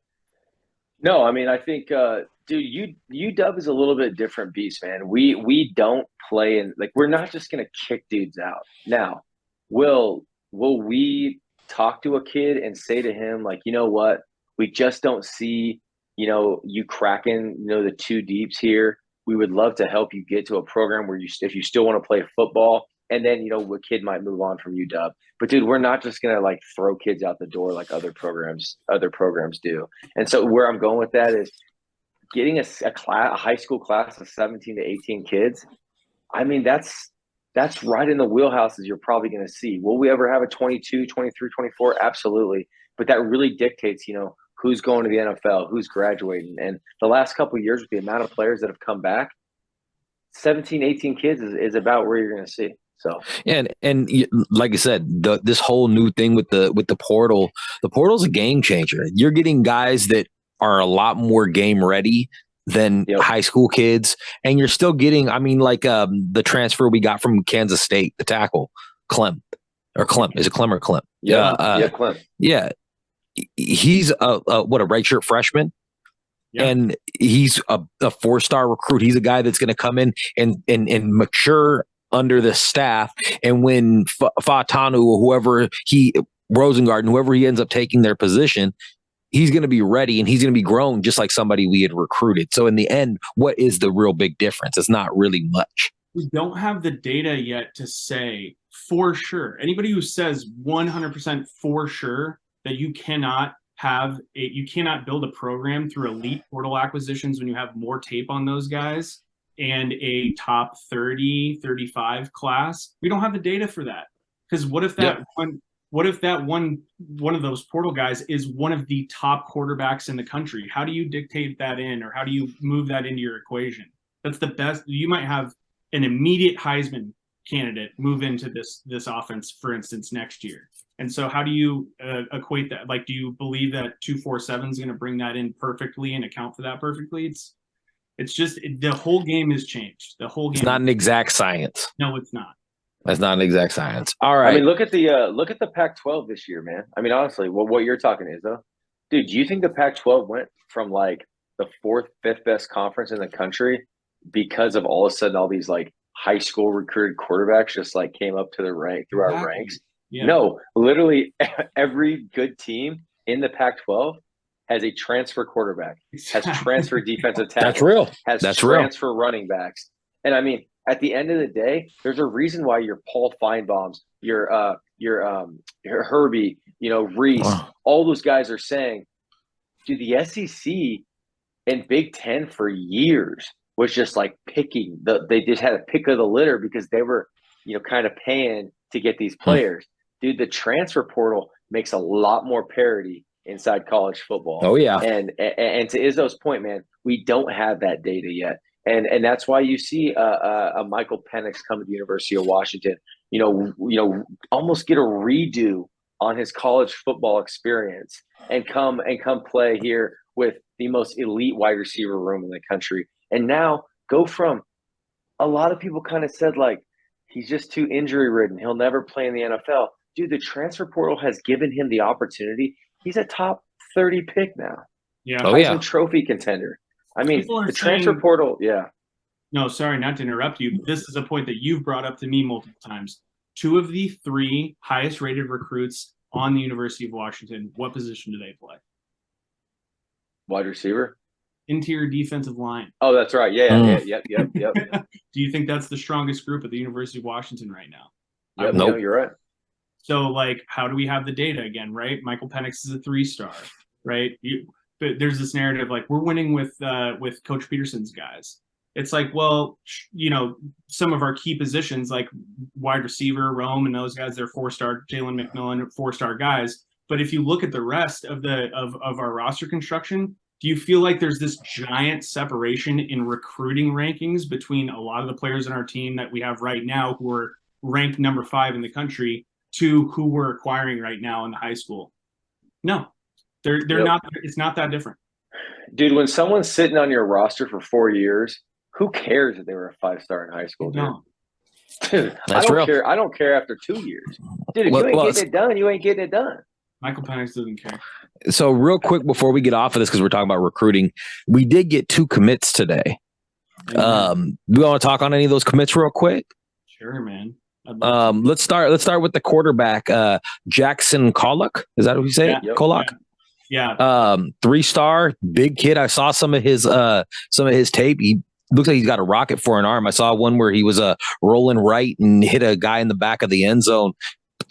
C: No, I mean, I think, dude, UW is a little bit different beast, man. We don't play in like we're not just gonna kick dudes out. Now, will we talk to a kid and say to him like, you know what, we just don't see, you cracking, the two deeps here. We would love to help you get to a program where if you still want to play football, and then a kid might move on from UW. But dude, we're not just gonna like throw kids out the door like other programs do. And so where I'm going with that is getting a high school class of 17 to 18 kids. I mean, that's right in the wheelhouses you're probably going to see. Will we ever have a 22, 23, 24? Absolutely. But that really dictates, who's going to the NFL, who's graduating. And the last couple of years with the amount of players that have come back, 17, 18 kids is about where you're going to see. So
B: and like I said, this whole new thing with the portal, the portal's a game changer. You're getting guys that are a lot more game ready than high school kids, and you're still getting, I mean, like the transfer we got from Kansas State, the tackle Clem. Is it Clem or Clem?
C: Yeah, Clem.
B: Yeah, he's a redshirt freshman. Yeah. And he's a 4-star recruit. He's a guy that's going to come in and mature under the staff. And when Fatanu or Rosengarten, whoever he ends up taking their position, he's going to be ready and he's going to be grown just like somebody we had recruited. So in the end, what is the real big difference? It's not really much.
A: We don't have the data yet to say for sure. Anybody who says 100% for sure that you cannot build a program through elite portal acquisitions when you have more tape on those guys and a top 30, 35 class. We don't have the data for that. Because what if that one of those portal guys is one of the top quarterbacks in the country? How do you dictate that in, or how do you move that into your equation? That's the best. You might have an immediate Heisman candidate move into this offense, for instance, next year. And so how do you equate that? Like, do you believe that 247 is going to bring that in perfectly and account for that perfectly? It's just the whole game has changed. The whole game.
B: It's not an exact science.
A: No, it's not.
B: That's not an exact science. All right.
C: I mean, look at the Pac-12 this year, man. I mean, honestly, what you're talking is though, dude. Do you think the Pac-12 went from like the 4th, 5th best conference in the country because of all of a sudden all these like high school recruited quarterbacks just like came up to the rank through our ranks? Yeah. No, literally every good team in the Pac-12 has a transfer quarterback, has transfer defensive tackle.
B: That's real.
C: Has transfer running backs. And I mean, at the end of the day, there's a reason why your Paul Feinbaums, your Herbie, Reese, all those guys are saying, dude, the SEC and Big Ten for years was just like picking they just had a pick of the litter because they were, kind of paying to get these players. Dude, the transfer portal makes a lot more parity inside college football.
B: Oh yeah.
C: And to Izzo's point, man, we don't have that data yet. And that's why you see a Michael Penix come to the University of Washington, almost get a redo on his college football experience and come play here with the most elite wide receiver room in the country. And now go from a lot of people kind of said like he's just too injury ridden, he'll never play in the NFL. Dude, the transfer portal has given him the opportunity. He's a top 30 pick now.
A: Yeah.
C: Heisman Trophy contender. I mean, the transfer portal, yeah.
A: No, sorry, not to interrupt you. This is a point that you've brought up to me multiple times. 2 of the 3 highest rated recruits on the University of Washington, what position do they play?
C: Wide receiver?
A: Interior defensive line.
C: Oh, that's right. Yeah. Yep.
A: Do you think that's the strongest group at the University of Washington right now?
C: Yep, no, you're right.
A: So, like, how do we have the data again, right? Michael Penix is a 3-star, right? But there's this narrative like we're winning with Coach Peterson's guys. It's like, well, some of our key positions like wide receiver, Rome, and those guys, they're 4-star. Jalen McMillan, 4-star guys. But if you look at the rest of our roster construction, do you feel like there's this giant separation in recruiting rankings between a lot of the players in our team that we have right now who are ranked number 5 in the country to who we're acquiring right now in the high school? No, they're not. It's not that different.
C: Dude, when someone's sitting on your roster for 4 years, who cares if they were a 5-star in high school? Dude?
A: No.
C: Dude, I don't care. I don't care after 2 years. Dude, if you ain't getting it done, you ain't getting it done.
A: Michael Penix doesn't care.
B: So real quick before we get off of this, because we're talking about recruiting, we did get 2 commits today. We want to talk on any of those commits real quick?
A: Sure, man.
B: Let's start with the quarterback, Jackson Kollock. Is that what you say?
A: Yeah.
B: Kollock?
A: Yeah.
B: 3-star, big kid. I saw some of his tape. He looks like he's got a rocket for an arm. I saw one where he was rolling right and hit a guy in the back of the end zone.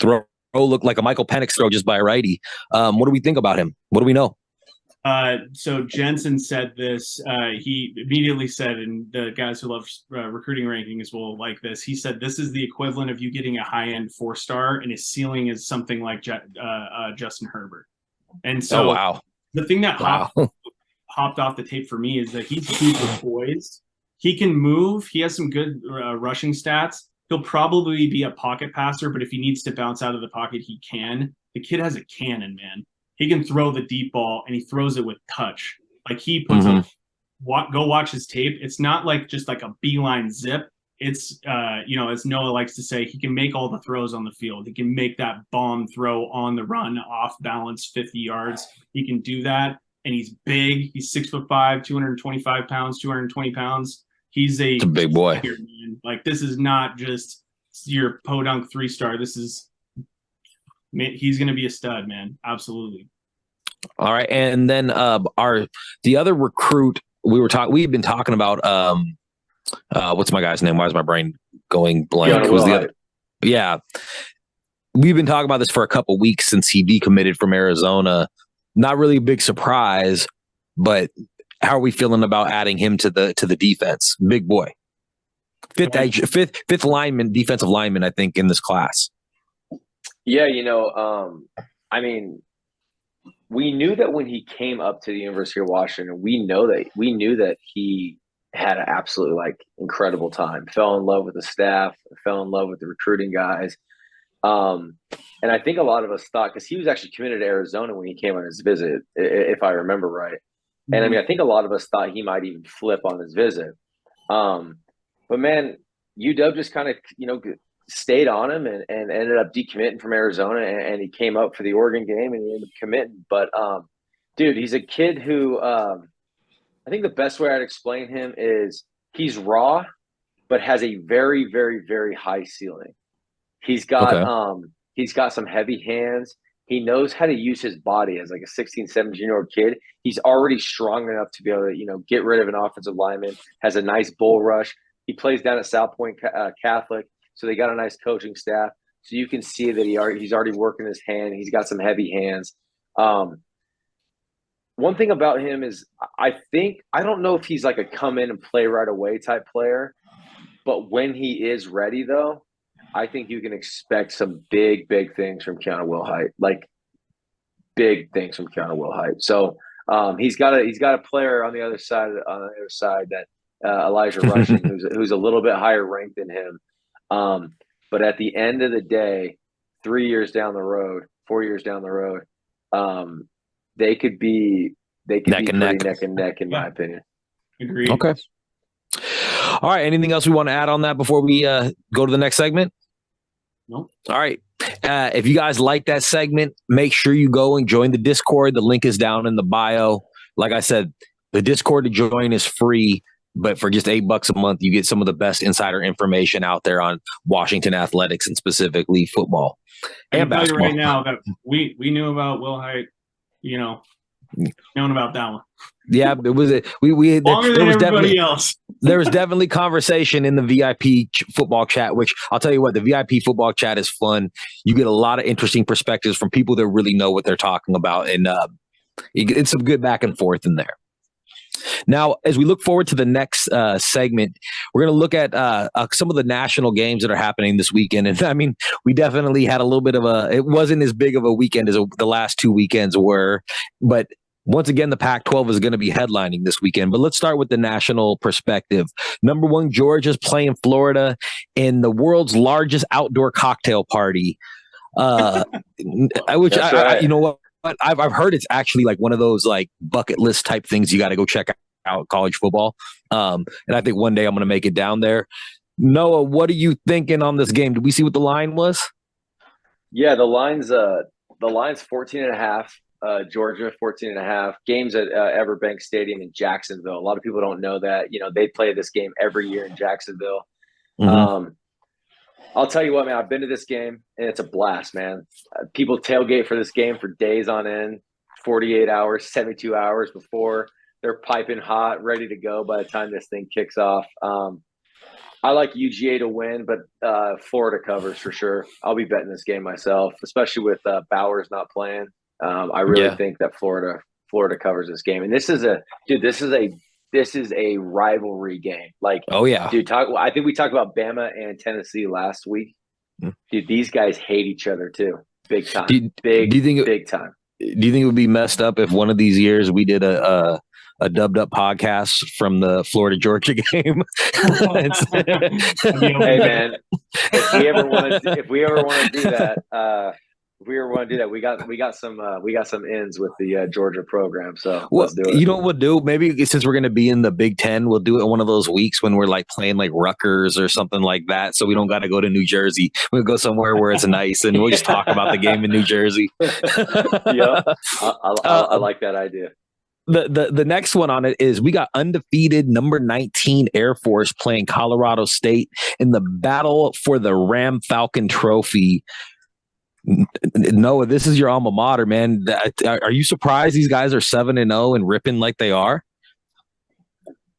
B: Throw looked like a Michael Penix throw just by a righty. What do we think about him? What do we know?
A: So Jensen said this. He immediately said, and the guys who love recruiting rankings will like this. He said this is the equivalent of you getting a high-end 4-star, and his ceiling is something like Justin Herbert. And so
B: wow.
A: The thing that hopped off the tape for me is that he's super poised. He can move. He has some good rushing stats. He'll probably be a pocket passer, but if he needs to bounce out of the pocket, he can. The kid has a cannon, man. He can throw the deep ball, and he throws it with touch. Like he puts go watch his tape. It's not like just like a beeline zip. It's, as Noah likes to say, he can make all the throws on the field. He can make that bomb throw on the run, off balance, 50 yards. He can do that, and he's big. He's 6'5", 225 pounds, 220 pounds. He's a
B: big boy.
A: Man. Like, this is not just your podunk 3-star. This is he's going to be a stud, man. Absolutely.
B: All right, and then the other recruit we've been talking about. What's my guy's name? Why is my brain going blank? Who's the other? Yeah, we've been talking about this for a couple weeks since he decommitted from Arizona. Not really a big surprise, but how are we feeling about adding him to the defense? Big boy, fifth lineman, defensive lineman, I think, in this class.
C: Yeah, I mean, we knew that when he came up to the University of Washington, we knew that he had an absolutely incredible time. Fell in love with the staff, fell in love with the recruiting guys. And I think a lot of us thought, because he was actually committed to Arizona when he came on his visit, if I remember right. And I mean, I think a lot of us thought he might even flip on his visit. But man, UW just kind of, stayed on him and ended up decommitting from Arizona, and he came up for the Oregon game and he ended up committing. But dude, he's a kid who I think the best way I'd explain him is he's raw, but has a very, very, very high ceiling. He's got some heavy hands. He knows how to use his body as like a 16, 17-year-old kid. He's already strong enough to be able to, get rid of an offensive lineman, has a nice bull rush. He plays down at South Point Catholic, so they got a nice coaching staff. So you can see that he's already working his hand. He's got some heavy hands. One thing about him is I don't know if he's like a come in and play right away type player, but when he is ready, though, I think you can expect some big, big things from Keanu Wilhite, like big things from Keanu Wilhite. So he's got a player on the other side that Elijah Rushing, who's a little bit higher ranked than him. But at the end of the day, 3 years down the road, 4 years down the road, they could be neck and neck in my opinion.
A: Agreed.
B: Okay. All right. Anything else we want to add on that before we go to the next segment?
A: Nope.
B: All right. If you guys like that segment, make sure you go and join the Discord. The link is down in the bio. Like I said, the Discord to join is free, but for just $8 a month, you get some of the best insider information out there on Washington athletics and specifically football and basketball.
A: Right now that we knew about Wilhite, known about that one.
B: Yeah, it was
A: longer than everybody else.
B: There was definitely conversation in the VIP football chat, which I'll tell you what, the VIP football chat is fun. You get a lot of interesting perspectives from people that really know what they're talking about, and it's some good back and forth in there. Now, as we look forward to the next segment, we're going to look at some of the national games that are happening this weekend. And I mean, we definitely had a little bit of it wasn't as big of a weekend as the last 2 weekends were, but once again, the Pac-12 is going to be headlining this weekend. But let's start with the national perspective. Number one, Georgia's playing Florida in the world's largest outdoor cocktail party, which you know what? But I've heard it's actually like one of those like bucket list type things you got to go check out college football. And I think one day I'm going to make it down there. Noah, what are you thinking on this game? Did we see what the line was?
C: Yeah, the line's the line's 14.5. Georgia 14.5. Games at Everbank Stadium in Jacksonville. A lot of people don't know that. They play this game every year in Jacksonville.
B: Mhm.
C: I'll tell you what, man. I've been to this game and it's a blast, man. People tailgate for this game for days on end, 48 hours, 72 hours before. They're piping hot, ready to go by the time this thing kicks off. I like UGA to win, but Florida covers for sure. I'll be betting this game myself, especially with Bowers not playing. I really think that Florida covers this game, and this is a rivalry game. Like,
B: oh yeah,
C: dude, I think we talked about Bama and Tennessee last week. Dude, these guys hate each other too, big time. Big time.
B: Do you think it would be messed up if one of these years we did a dubbed up podcast from the Florida Georgia game?
C: Hey man, if we ever want to do that, we got some ins with the Georgia program. So let's do it.
B: You know what we'll do? Maybe since we're going to be in the Big Ten, we'll do it one of those weeks when we're like playing like Rutgers or something like that. So we don't got to go to New Jersey. We'll go somewhere where it's nice and we'll just talk about the game in New Jersey.
C: Yeah, I like that idea.
B: The next one on it is we got undefeated number 19 Air Force playing Colorado State in the battle for the Ram Falcon Trophy. Noah, this is your alma mater, man. Are you surprised these guys are 7-0 and ripping like they are?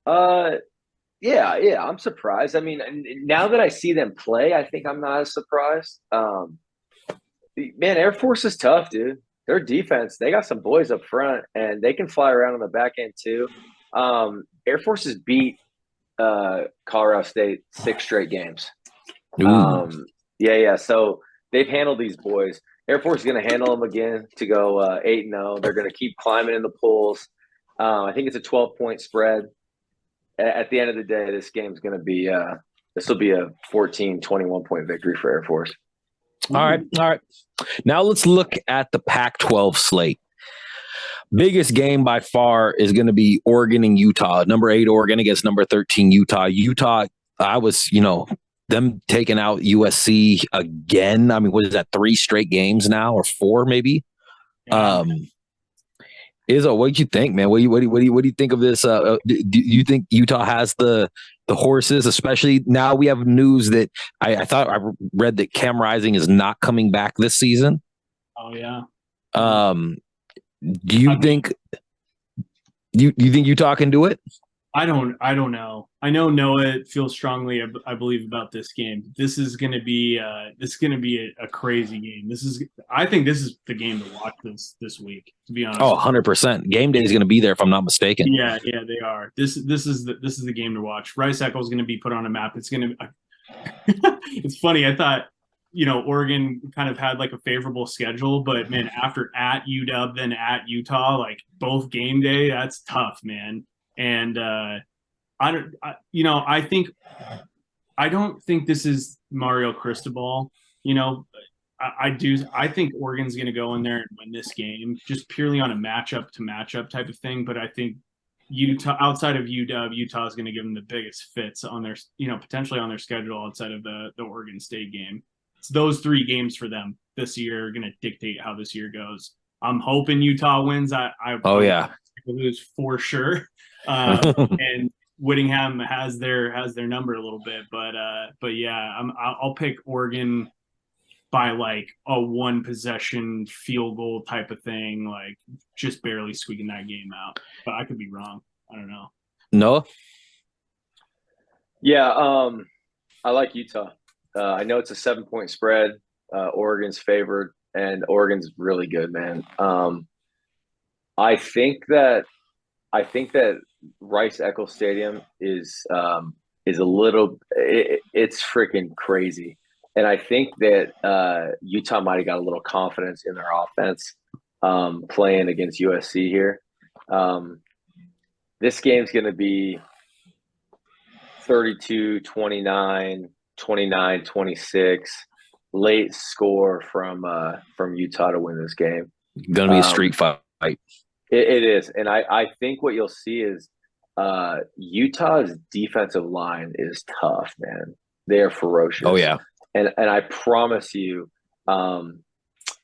C: Yeah, I'm surprised. I mean, now that I see them play, I think I'm not as surprised. Man, Air Force is tough, dude. Their defense, they got some boys up front, and they can fly around on the back end too. Air Force has beat Colorado State 6 straight games. Yeah. So they've handled these boys. Air Force is going to handle them again to go 8-0. They're going to keep climbing in the polls. I think it's a 12-point spread. At the end of the day, this game's going to be this will be a 14, 21-point victory for Air Force.
B: All right. Now let's look at the Pac-12 slate. Biggest game by far is going to be Oregon and Utah. Number 8 Oregon against number 13 Utah. I was, them taking out USC again. I mean, what is that? 3 straight games now, or 4 maybe? Yeah. Izzo, what do you think, man? What do you think of this? Do you think Utah has the horses? Especially now we have news that I thought I read that Cam Rising is not coming back this season.
A: Oh yeah.
B: Do you think you think Utah can do it?
A: I don't know. I know Noah feels strongly, I believe, about this game. This is going to be a crazy game. I think this is the game to watch this week, to be honest.
B: Oh, 100%. Game day is going to be there if I'm not mistaken.
A: Yeah, they are. This is the game to watch. Rice Eccles is going to be put on a map. It's going to it's funny. I thought, Oregon kind of had like a favorable schedule, but man, after at UW then at Utah, like both game day, that's tough, man. And I don't think this is Mario Cristobal. I think Oregon's going to go in there and win this game just purely on a matchup to matchup type of thing. But I think Utah, outside of UW, Utah is going to give them the biggest fits on their, potentially on their schedule outside of the Oregon State game. It's those 3 games for them this year are going to dictate how this year goes. I'm hoping Utah wins. Lose for sure. And Whittingham has their number a little bit, but yeah, I'll pick Oregon by like a 1 possession field goal type of thing, like just barely squeaking that game out. But I could be wrong. I don't know.
B: No.
C: Yeah, I like Utah. I know it's a 7-point spread. Oregon's favored, and Oregon's really good, man. I think that Rice Eccles Stadium is a little it's freaking crazy, and I think that Utah might have got a little confidence in their offense playing against USC here. This game's going to be 32-29, 29-26, late score from Utah to win this game.
B: Going to be a street fight.
C: It is, and I think what you'll see is Utah's defensive line is tough, man. They are ferocious.
B: Oh yeah,
C: and I promise you,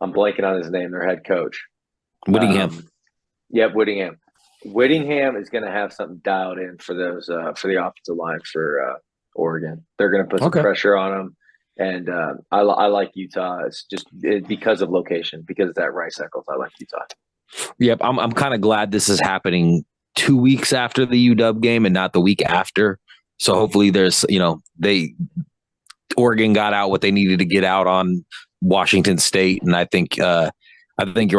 C: I'm blanking on his name, their head coach.
B: Whittingham.
C: Whittingham. Whittingham is going to have something dialed in for those for the offensive line for Oregon. They're going to put some pressure on them, and I like Utah. It's just because of location, because it's at Rice Eccles. I like Utah.
B: Yep, I'm kind of glad this is happening 2 weeks after the UW game and not the week after. So hopefully there's, Oregon got out what they needed to get out on Washington State, and I think you're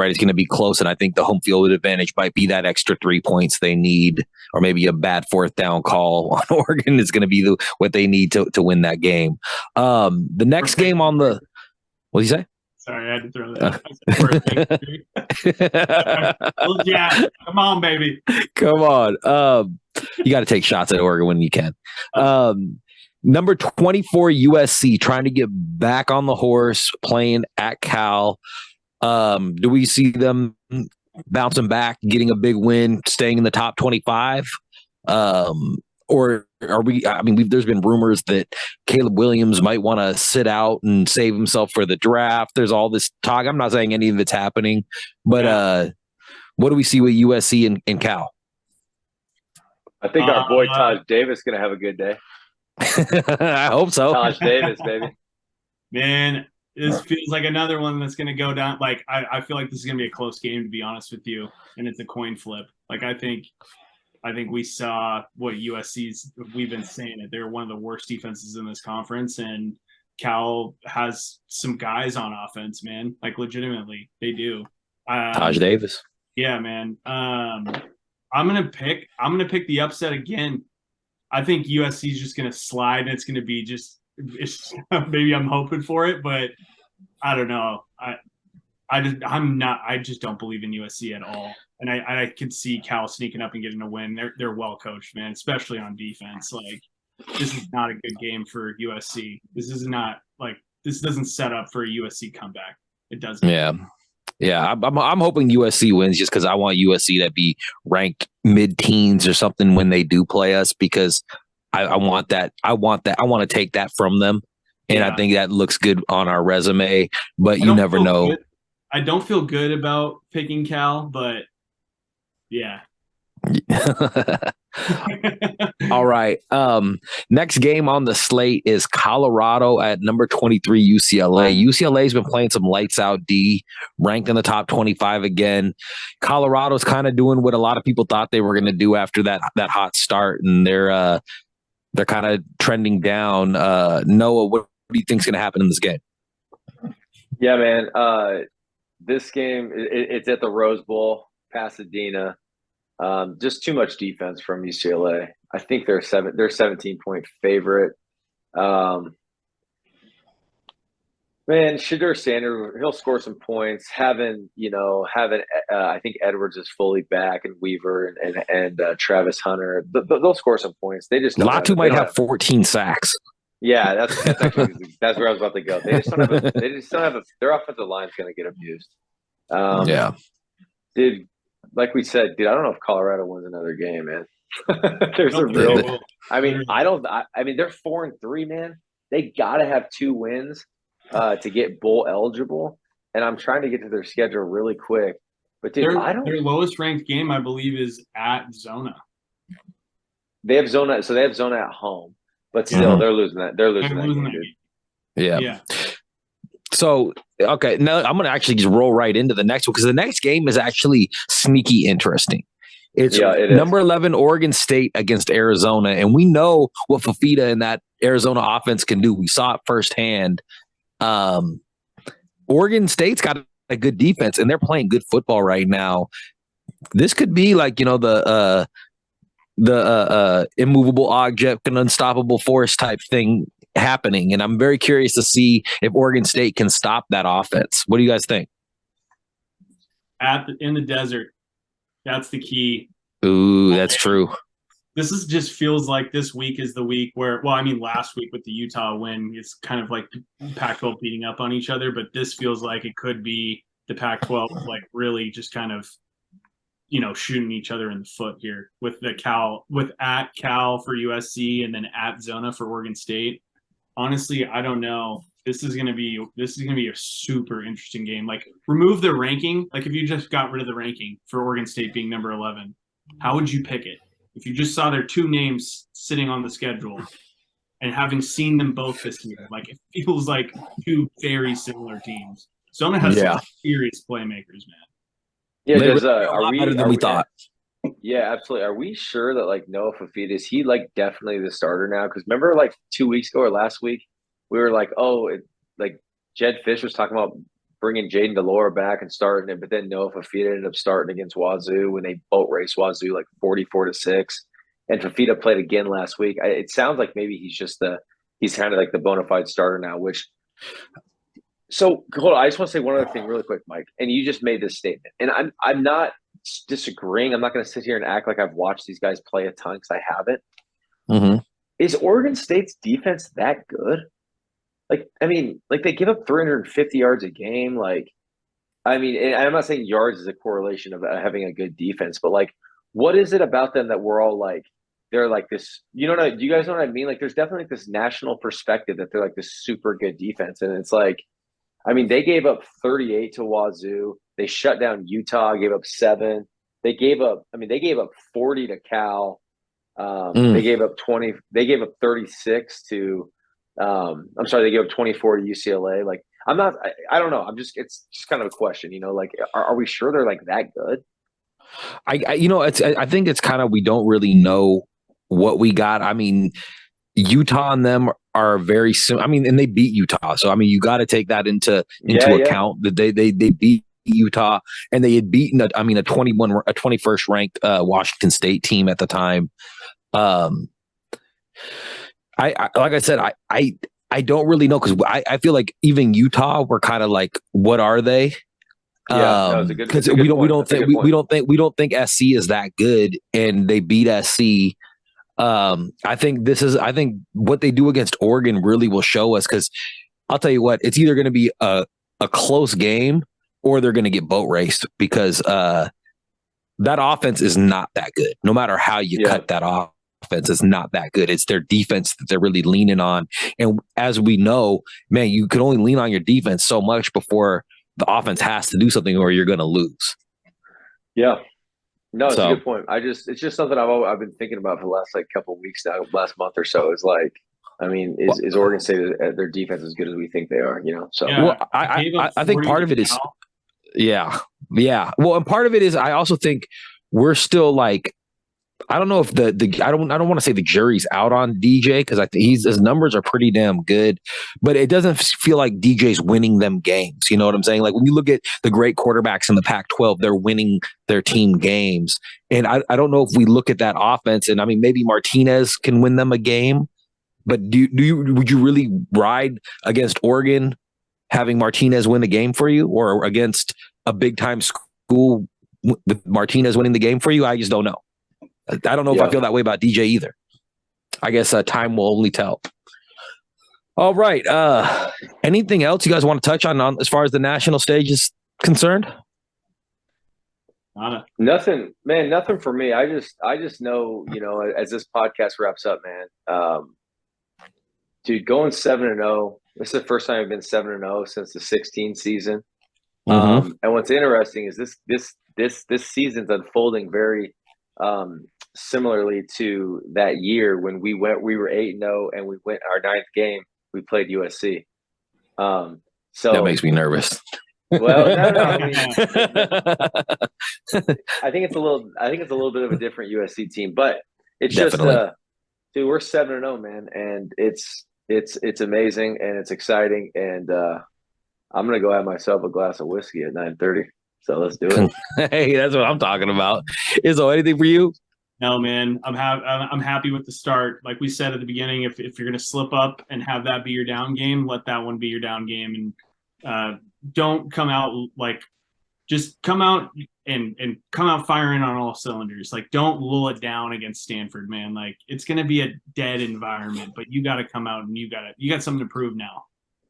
B: right. It's going to be close, and I think the home field advantage might be that extra 3 points they need, or maybe a bad fourth down call on Oregon is going to be what they need to win that game. The next game on the – what did you say?
A: Sorry, I had to throw that. Yeah, come on, baby.
B: Come on. You got to take shots at Oregon when you can. Number 24 USC trying to get back on the horse, playing at Cal. Do we see them bouncing back, getting a big win, staying in the top 25? Or are we? I mean, there's been rumors that Caleb Williams might want to sit out and save himself for the draft. There's all this talk. I'm not saying any of it's happening, but what do we see with USC and Cal?
C: I think our boy Taj Davis is going to have a good day.
B: I hope so.
C: Taj Davis, baby.
A: Man, this feels like another one that's going to go down. Like, I feel like this is going to be a close game, to be honest with you, and it's a coin flip. Like, I think we saw what USC's. We've been saying it. They're one of the worst defenses in this conference, and Cal has some guys on offense, man. Like, legitimately, they do.
B: Taj Davis.
A: Yeah, man. I'm gonna pick the upset again. I think USC is just gonna slide, and it's gonna be maybe I'm hoping for it, but I don't know. I just don't believe in USC at all. And I could see Cal sneaking up and getting a win. They're well coached, man, especially on defense. Like, this is not a good game for USC. This doesn't set up for a USC comeback. It doesn't.
B: Yeah. I'm hoping USC wins just because I want USC to be ranked mid-teens or something when they do play us, because I want that. I want to take that from them, and I think that looks good on our resume. But you never know.
A: Good. I don't feel good about picking Cal, but yeah.
B: All right. Next game on the slate is Colorado at number 23 UCLA. UCLA's been playing some lights out D, ranked in the top 25 again. Colorado's kind of doing what a lot of people thought they were going to do after that hot start, and they're kind of trending down. Noah, what do you think is going to happen in this game?
C: Yeah, man. This game, it's at the Rose Bowl, Pasadena. Just too much defense from UCLA. I think they're 17-point favorite. Man, Shadur Sanders, he'll score some points. Having I think Edwards is fully back, and Weaver and Travis Hunter, they'll score some points. They just
B: Latu might have 14 sacks.
C: Yeah, that's actually that's where I was about to go. They just don't have their offensive line's going to get abused. Dude, like we said, I don't know if Colorado wins another game, man. There's a real. I mean, they're 4-3, man. They got to have 2 wins to get bowl eligible. And I'm trying to get to their schedule really quick. But dude,
A: their lowest ranked game, I believe, is at Zona.
C: They have Zona, so they have Zona at home. But still, they're losing that. They're losing that game, dude.
B: Yeah. So, okay, now I'm going to actually just roll right into the next one, because the next game is actually sneaky interesting. It's number 11 Oregon State against Arizona, and we know what Fafita and that Arizona offense can do. We saw it firsthand. Oregon State's got a good defense, and they're playing good football right now. This could be like, the immovable object and unstoppable force type thing happening, and I'm very curious to see if Oregon State can stop that offense. What do you guys think?
A: In the desert, that's the key.
B: Ooh, that's true.
A: This just feels like this week is the week where, last week with the Utah win, it's kind of like Pac-12 beating up on each other, but this feels like it could be the Pac-12 like really just kind of shooting each other in the foot here with at Cal for USC and then at Zona for Oregon State. Honestly, I don't know. this is gonna be a super interesting game. Like, remove the ranking. Like, if you just got rid of the ranking for Oregon State being number 11, how would you pick it? If you just saw their two names sitting on the schedule and having seen them both this year, like, it feels like two very similar teams. Zona has some serious playmakers, man.
C: Yeah,
B: are we better than we thought?
C: Yeah, absolutely. Are we sure that like Noah Fafita, is he like definitely the starter now? Because remember, like 2 weeks ago or last week, we were like, like Jed Fish was talking about bringing Jaden Delora back and starting it, but then Noah Fafita ended up starting against Wazoo when they boat raced Wazoo like 44-6, and Fafita played again last week. It sounds like maybe he's kind of like the bona fide starter now. So hold on, I just want to say one other thing really quick, Mike. And you just made this statement, and I'm not disagreeing. I'm not going to sit here and act like I've watched these guys play a ton because I haven't.
B: Mm-hmm.
C: Is Oregon State's defense that good? Like, I mean, like they give up 350 yards a game. Like, I mean, and I'm not saying yards is a correlation of having a good defense, but like, what is it about them that we're all like, they're like this, do you guys know what I mean? Like, there's definitely this national perspective that they're like this super good defense. And it's like, I mean, they gave up 38 to Wazoo. They shut down Utah, gave up 7. They gave up 40 to Cal. They gave up 20. They gave up 36 to, I'm sorry, they gave up 24 to UCLA. Like, I don't know. It's just kind of a question, like, are we sure they're like that good?
B: I think it's kind of, we don't really know what we got. I mean, Utah and them are very similar. I mean, and they beat Utah. So, I mean, you got to take that into account that they beat Utah, and they had beaten a 21st ranked Washington State team at the time. I don't really know, because I feel like even Utah were kind of like, what are they?
C: Yeah,
B: because we don't think SC is that good, and they beat SC. I think what they do against Oregon really will show us, because I'll tell you what, it's either going to be a close game or they're going to get boat raced, because that offense is not that good. No matter how you cut that offense, is not that good. It's their defense that they're really leaning on. And as we know, man, you can only lean on your defense so much before the offense has to do something, or you're going to lose.
C: Yeah. No, it's a good point. It's just something I've been thinking about for the last couple of weeks now, last month or so. Is like, I mean, is Oregon State, their defense as good as we think they are? So
B: well, I think part of it is, well, and part of it is, I also think we're still like, I don't know if I don't want to say the jury's out on DJ, because I think his numbers are pretty damn good, but it doesn't feel like DJ's winning them games. You know what I'm saying? Like, when you look at the great quarterbacks in the Pac-12, they're winning their team games. And I don't know if we look at that offense, and I mean, maybe Martinez can win them a game, but would you really ride against Oregon having Martinez win the game for you, or against a big time school with Martinez winning the game for you? I just don't know. I don't know if I feel that way about DJ either. I guess time will only tell. All right. Anything else you guys want to touch on as far as the national stage is concerned?
C: Nothing, man. Nothing for me. I just know, as this podcast wraps up, man. Dude, going 7-0. This is the first time I've been 7-0 since the 16 season.
B: Mm-hmm.
C: And what's interesting is this season's unfolding very similarly to that year when we were 8-0 and we went our 9th game. We played USC. So
B: that makes me nervous.
C: Well, no. I mean, I think it's a little bit of a different USC team, but it's
B: Definitely.
C: just dude, we're 7-0, man, and it's amazing and it's exciting, and I'm gonna go have myself a glass of whiskey at 9:30. So let's do it.
B: Hey, that's what I'm talking about. Izzo, anything for you?
A: No, man. I'm happy with the start. Like we said at the beginning, if you're going to slip up and have that be your down game, let that one be your down game, and don't come out just come out and come out firing on all cylinders. Like, don't lull it down against Stanford, man. Like, it's going to be a dead environment, but you got to come out and you got something to prove now.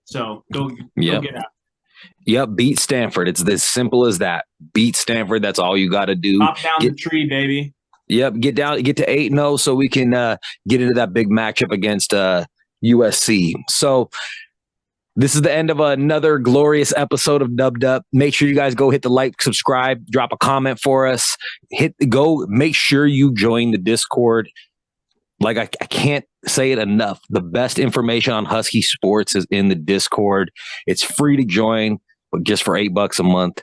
A: So go get out.
B: Yep, beat Stanford. It's as simple as that. Beat Stanford. That's all you got to do.
A: Top down the tree, baby.
B: Yep, get to 8-0 so we can get into that big matchup against USC. So This is the end of another glorious episode of Dubbed Up. Make sure you guys go hit the like, subscribe, drop a comment for us. Make sure you join the Discord. Like I can't say it enough. The best information on Husky sports is in the Discord. It's free to join, but just for $8 a month,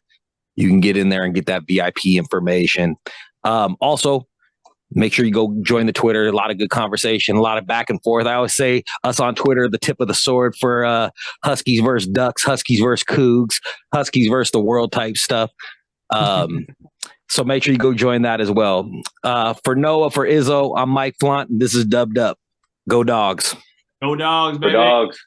B: you can get in there and get that VIP information. Also, make sure you go join the Twitter. A lot of good conversation, a lot of back and forth. I always say us on Twitter, the tip of the sword for Huskies versus Ducks, Huskies versus Cougs, Huskies versus the world type stuff. So make sure you go join that as well. For Noah, for Izzo, I'm Mike Flaunt. And this is Dubbed Up. Go Dogs.
A: Go Dogs, baby.
C: Go Dogs.